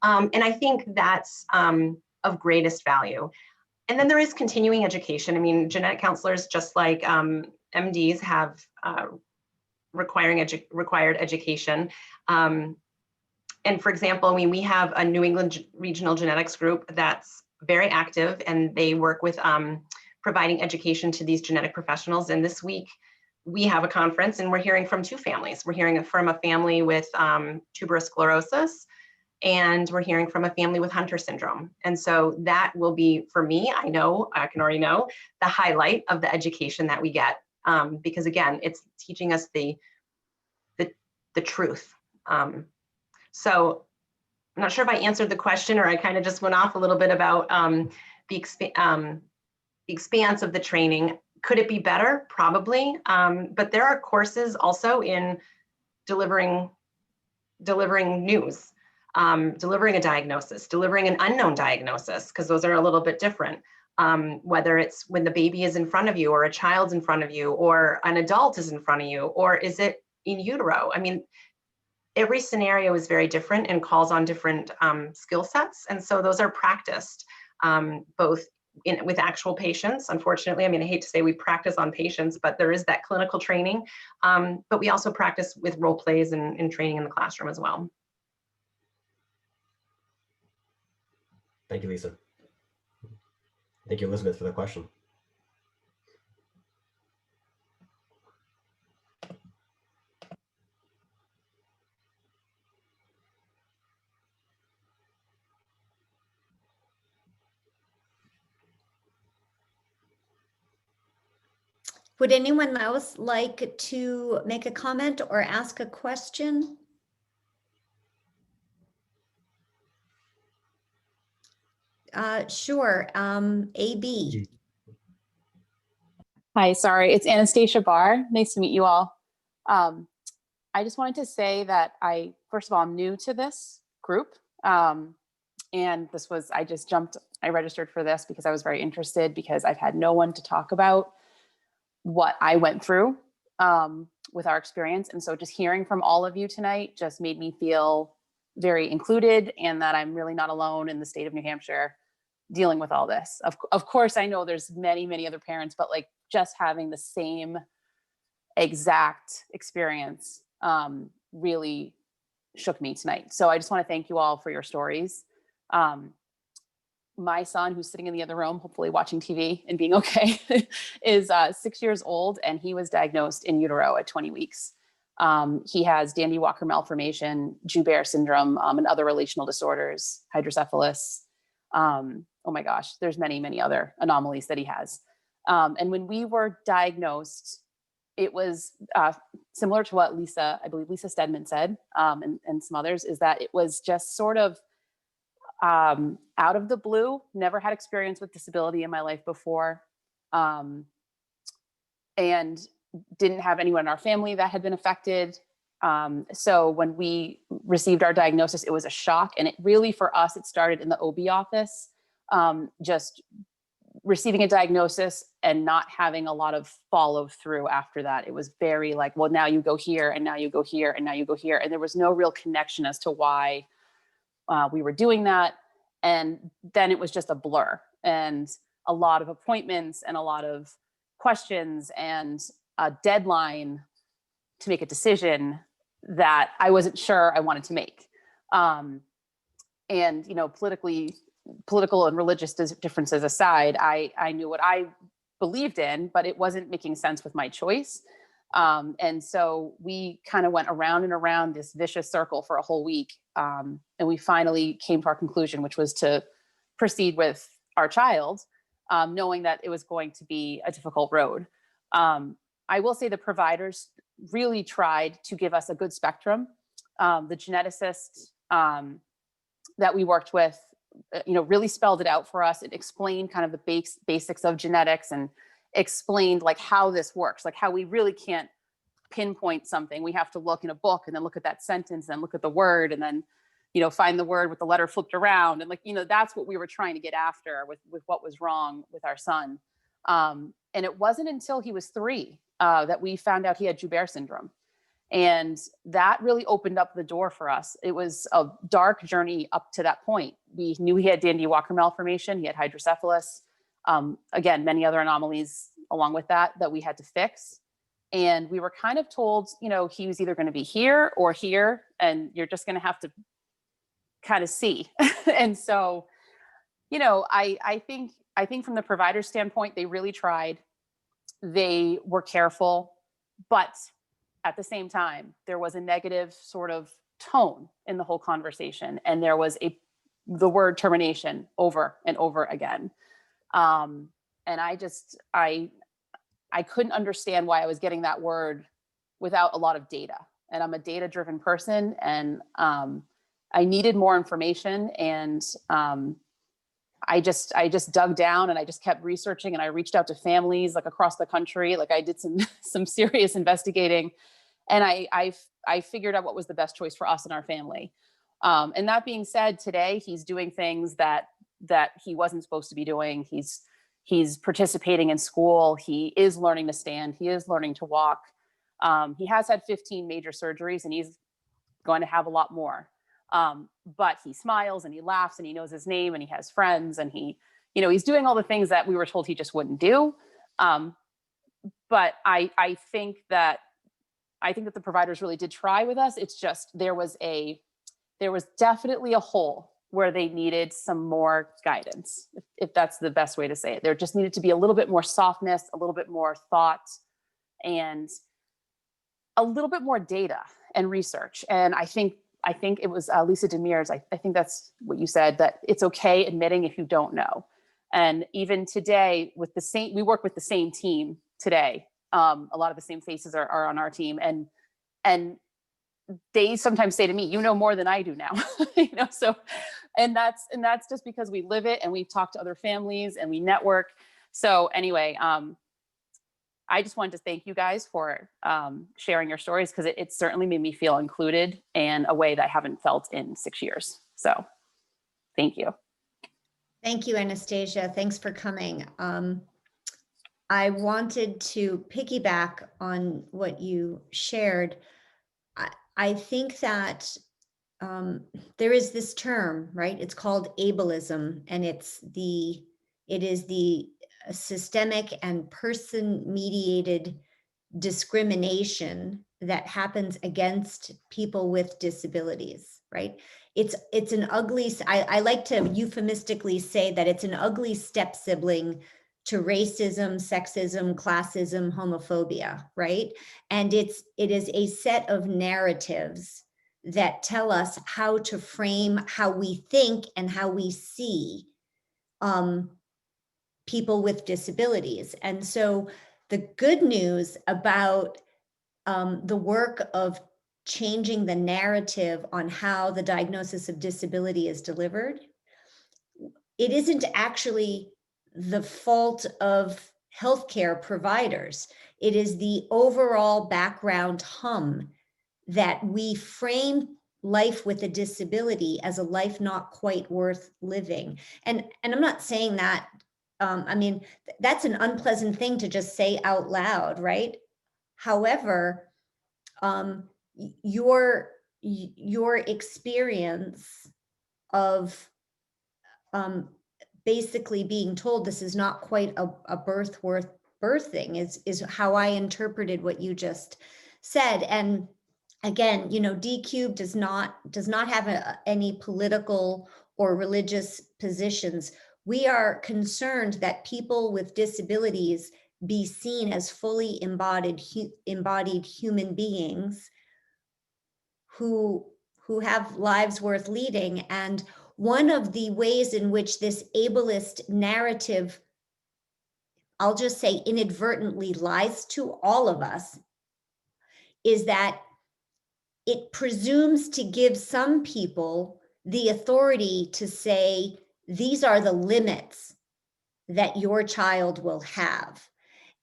And I think that's of greatest value. And then there is continuing education. I mean, genetic counselors, just like MDs, have required education. And for example, I mean, we have a New England Regional Genetics Group that's very active, and they work with providing education to these genetic professionals. And this week we have a conference, and we're hearing from two families. We're hearing from a family with tuberous sclerosis, and we're hearing from a family with Hunter syndrome. And so that will be, for me, I can already know, the highlight of the education that we get, because again, it's teaching us the truth. So I'm not sure if I answered the question, or I kind of just went off a little bit about the expanse of the training. Could it be better? Probably. But there are courses also in delivering news, delivering a diagnosis, delivering an unknown diagnosis, because those are a little bit different. Whether it's when the baby is in front of you, or a child's in front of you, or an adult is in front of you, or is it in utero? I mean, every scenario is very different and calls on different skill sets. And so those are practiced both with actual patients. Unfortunately, I mean, I hate to say we practice on patients, but there is that clinical training. But we also practice with role plays and training in the classroom as well. Thank you, Lisa. Thank you, Elizabeth, for the question. Would anyone else like to make a comment or ask a question? Sure. AB. Hi, sorry, it's Anastasia Barr. Nice to meet you all. I just wanted to say that first of all, I'm new to this group. And I registered for this because I was very interested, because I've had no one to talk about what I went through with our experience. And so just hearing from all of you tonight just made me feel very included, and that I'm really not alone in the state of New Hampshire dealing with all this. Of course, I know there's many, many other parents, but like just having the same exact experience really shook me tonight. So I just want to thank you all for your stories. My son, who's sitting in the other room, hopefully watching TV and being okay, is 6 years old, and he was diagnosed in utero at 20 weeks. He has Dandy-Walker malformation, Joubert syndrome, and other relational disorders, hydrocephalus. Oh my gosh, there's many, many other anomalies that he has. And when we were diagnosed, it was similar to what I believe Lisa Stedman said, and some others, is that it was just sort of out of the blue. Never had experience with disability in my life before, and didn't have anyone in our family that had been affected. So when we received our diagnosis, it was a shock. And it really, for us, it started in the OB office, just receiving a diagnosis and not having a lot of follow through after that. It was very like, well, now you go here, and now you go here, and now you go here. And there was no real connection as to why we were doing that. And then it was just a blur, and a lot of appointments and a lot of questions and a deadline to make a decision that I wasn't sure I wanted to make. And, you know, political and religious differences aside, I knew what I believed in, but it wasn't making sense with my choice. And so we kind of went around and around this vicious circle for a whole week. And we finally came to our conclusion, which was to proceed with our child, knowing that it was going to be a difficult road. I will say the providers really tried to give us a good spectrum. The geneticist that we worked with, you know, really spelled it out for us. It explained kind of the basics of genetics, and explained like how this works, like how we really can't pinpoint something. We have to look in a book and then look at that sentence and then look at the word and then, you know, find the word with the letter flipped around. And like, you know, that's what we were trying to get after with what was wrong with our son. And it wasn't until he was 3 that we found out he had Joubert syndrome. And that really opened up the door for us. It was a dark journey up to that point. We knew he had Dandy-Walker malformation. He had hydrocephalus. Again, many other anomalies along with that we had to fix. And we were kind of told, you know, he was either going to be here or here, and you're just going to have to kind of see. And so, you know, I think from the provider standpoint, they really tried. They were careful, but at the same time, there was a negative sort of tone in the whole conversation. And there was the word termination over and over again. And I couldn't understand why I was getting that word without a lot of data. And I'm a data-driven person, and I needed more information. And I just dug down, and I just kept researching, and I reached out to families like across the country. Like I did some serious investigating, and I figured out what was the best choice for us and our family. And that being said, today he's doing things that he wasn't supposed to be doing. He's participating in school. He is learning to stand. He is learning to walk. He has had 15 major surgeries, and he's going to have a lot more. But he smiles and he laughs and he knows his name and he has friends, and he's doing all the things that we were told he just wouldn't do. But I think that the providers really did try with us. It's just, there was definitely a hole where they needed some more guidance, if that's the best way to say it. There just needed to be a little bit more softness, a little bit more thought, and a little bit more data and research. And I think it was Lisa Demir's, I think that's what you said, that it's okay admitting if you don't know. And even today we work with the same team today. A lot of the same faces are on our team, and they sometimes say to me, you know more than I do now, so, and that's just because we live it, and we've talked to other families and we network. So anyway, I just wanted to thank you guys for sharing your stories, because it certainly made me feel included in a way that I haven't felt in 6 years. So thank you. Thank you, Anastasia. Thanks for coming. I wanted to piggyback on what you shared. I think that there is this term, right? It's called ableism, and it is the systemic and person-mediated discrimination that happens against people with disabilities, right? It's an ugly, I like to euphemistically say that it's an ugly step sibling to racism, sexism, classism, homophobia, right? And it is a set of narratives that tell us how to frame how we think and how we see people with disabilities. And so the good news about the work of changing the narrative on how the diagnosis of disability is delivered, it isn't actually the fault of healthcare providers. It is the overall background hum that we frame life with a disability as a life not quite worth living. And I'm not saying that I mean, that's an unpleasant thing to just say out loud, right? However, your experience of basically being told this is not quite a birth worth birthing is how I interpreted what you just said. And again, you know, D Cubed does not have any political or religious positions. We are concerned that people with disabilities be seen as fully embodied human beings who have lives worth leading. And one of the ways in which this ableist narrative, I'll just say inadvertently, lies to all of us is that it presumes to give some people the authority to say, these are the limits that your child will have.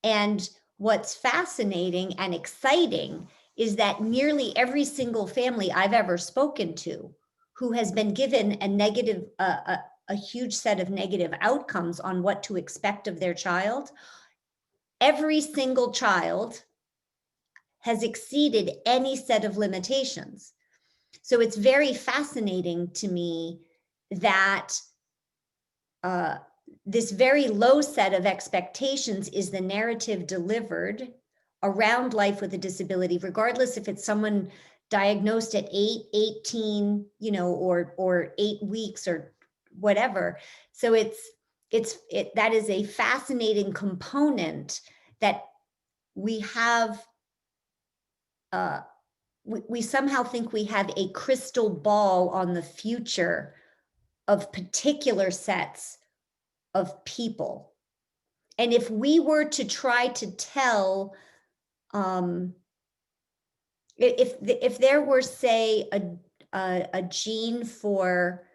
And what's fascinating and exciting is that nearly every single family I've ever spoken to who has been given a negative, a huge set of negative outcomes on what to expect of their child, every single child has exceeded any set of limitations. So it's very fascinating to me that this very low set of expectations is the narrative delivered around life with a disability, regardless if it's someone diagnosed at 8, 18, you know, or 8 weeks or whatever. So that is a fascinating component that we have. We somehow think we have a crystal ball on the future of particular sets of people. And if we were to try to tell, if there were, say, a gene for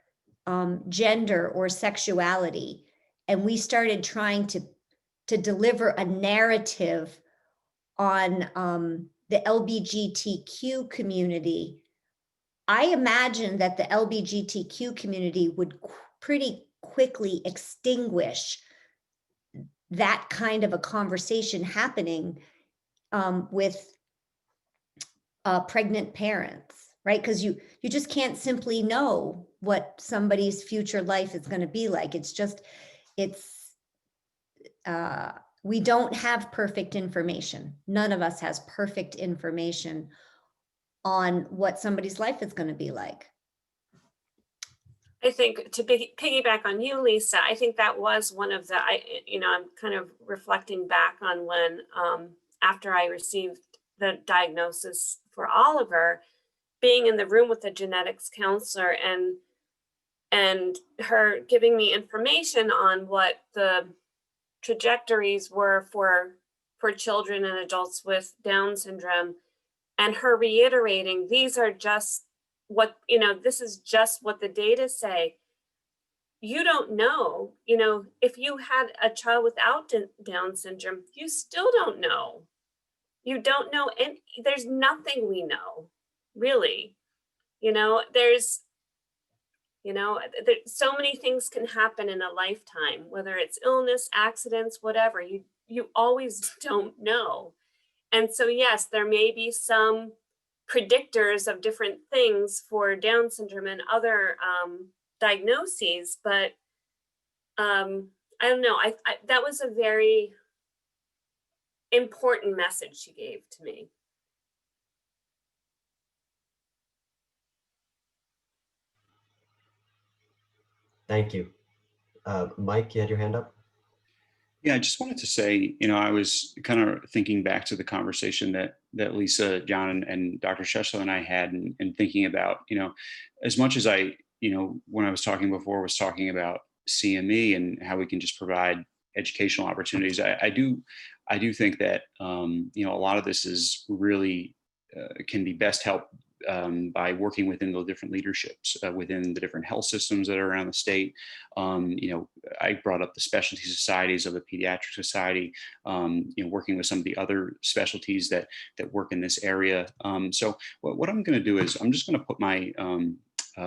gender or sexuality, and we started trying to deliver a narrative on the LGBTQ community, I imagine that the LGBTQ community would pretty quickly extinguish that kind of a conversation happening with pregnant parents, right? Because you just can't simply know what somebody's future life is going to be like. It's just, we don't have perfect information. None of us has perfect information on what somebody's life is going to be like. I think to piggyback on you, Lisa, I think that was one of the, I'm kind of reflecting back on when, after I received the diagnosis for Oliver, being in the room with the genetics counselor and her giving me information on what the trajectories were for children and adults with Down syndrome, and her reiterating, these are just what, this is just what the data say. You don't know, if you had a child without Down syndrome, you still don't know. You don't know, and there's nothing we know, really. There's so many things can happen in a lifetime, whether it's illness, accidents, whatever, you always don't know. And so, yes, there may be some predictors of different things for Down syndrome and other diagnoses, but I don't know. I that was a very important message she gave to me. Thank you. Mike, you had your hand up? Yeah, I just wanted to say, I was kind of thinking back to the conversation that Lisa, John, and Dr. Sheshla and I had, and thinking about, as much as I, when I was talking before, was talking about CME and how we can just provide educational opportunities. I do think that, a lot of this is really can be best helped by working within the different leaderships within the different health systems that are around the state. I brought up the specialty societies of the Pediatric Society, working with some of the other specialties that work in this area. So what I'm going to do is I'm just going to put my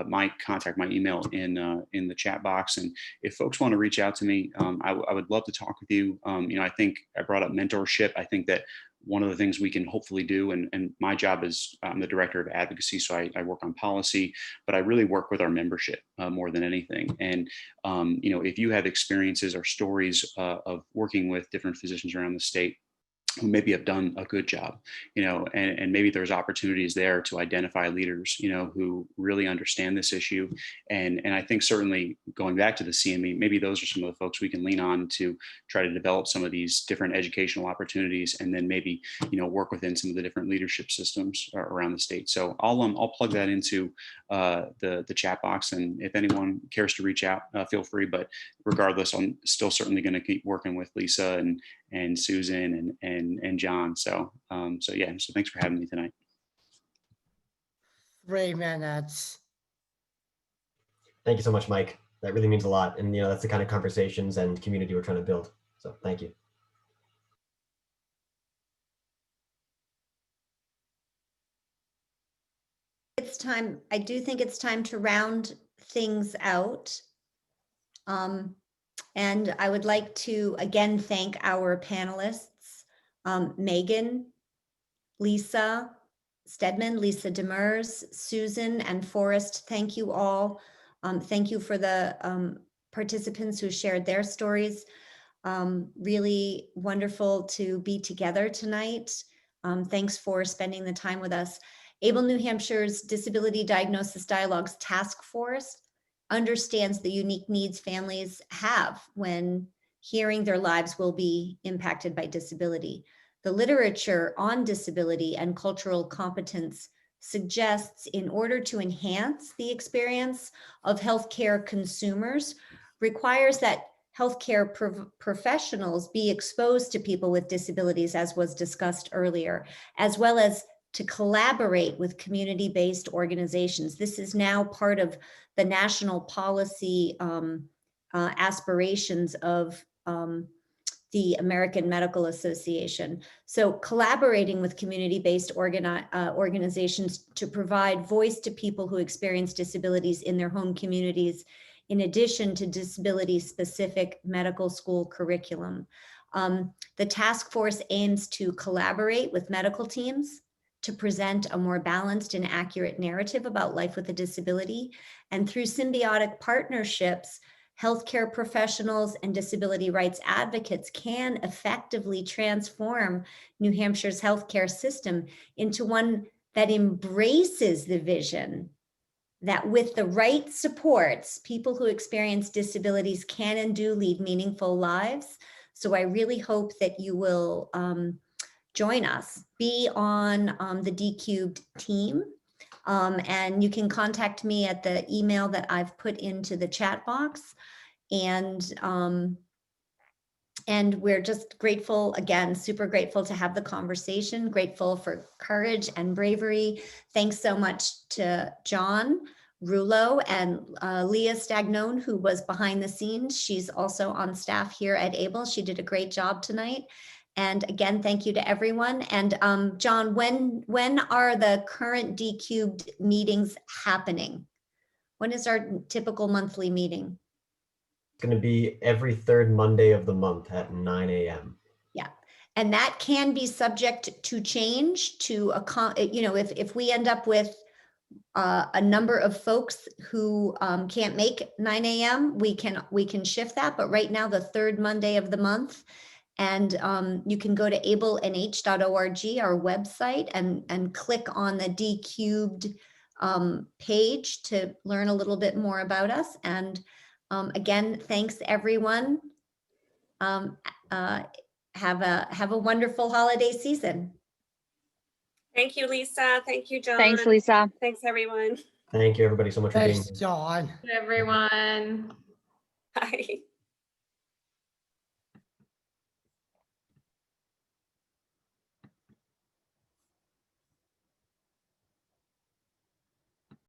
my contact, my email in the chat box. And if folks want to reach out to me, I would love to talk with you. I think I brought up mentorship. I think that one of the things we can hopefully do, and my job is I'm the director of advocacy, so I work on policy, but I really work with our membership more than anything. And if you have experiences or stories of working with different physicians around the state who maybe have done a good job, and maybe there's opportunities there to identify leaders, who really understand this issue. And I think certainly going back to the CME, maybe those are some of the folks we can lean on to try to develop some of these different educational opportunities, and then maybe, work within some of the different leadership systems around the state. So I'll plug that into the chat box. And if anyone cares to reach out, feel free. But regardless, I'm still certainly going to keep working with Lisa and Susan and John. So thanks for having me tonight. 3 minutes. Thank you so much, Mike. That really means a lot. And that's the kind of conversations and community we're trying to build. So thank you. It's time. I do think it's time to round things out. And I would like to again thank our panelists, Megan, Lisa Stedman, Lisa Demers, Susan, and Forrest. Thank you all. Thank you for the participants who shared their stories. Really wonderful to be together tonight. Thanks for spending the time with us. Able New Hampshire's Disability Diagnosis Dialogues Task Force understands the unique needs families have when hearing their lives will be impacted by disability. The literature on disability and cultural competence suggests in order to enhance the experience of healthcare consumers requires that healthcare professionals be exposed to people with disabilities, as was discussed earlier, as well as to collaborate with community-based organizations. This is now part of the national policy aspirations of the American Medical Association. So collaborating with community-based organizations to provide voice to people who experience disabilities in their home communities, in addition to disability-specific medical school curriculum. The task force aims to collaborate with medical teams to present a more balanced and accurate narrative about life with a disability. And through symbiotic partnerships, healthcare professionals and disability rights advocates can effectively transform New Hampshire's healthcare system into one that embraces the vision that with the right supports, people who experience disabilities can and do lead meaningful lives. So I really hope that you will join us, be on the D-Cubed team. And you can contact me at the email that I've put into the chat box. And we're just grateful, again, super grateful to have the conversation, grateful for courage and bravery. Thanks so much to John Rouleau and Leah Stagnone, who was behind the scenes. She's also on staff here at ABLE. She did a great job tonight. And again, thank you to everyone. And John, when are the current D-Cubed meetings happening? When is our typical monthly meeting? It's going to be every third Monday of the month at 9 a.m. Yeah, and that can be subject to change to if we end up with a number of folks who can't make 9 a.m., we can shift that. But right now, the third Monday of the month. And you can go to ablenh.org, our website, and click on the D-Cubed page to learn a little bit more about us. And again, thanks everyone. Have a wonderful holiday season. Thank you, Lisa. Thank you, John. Thanks, Lisa. Thanks, everyone. Thank you, everybody, so much for being Thanks, here. John. Everyone. Bye.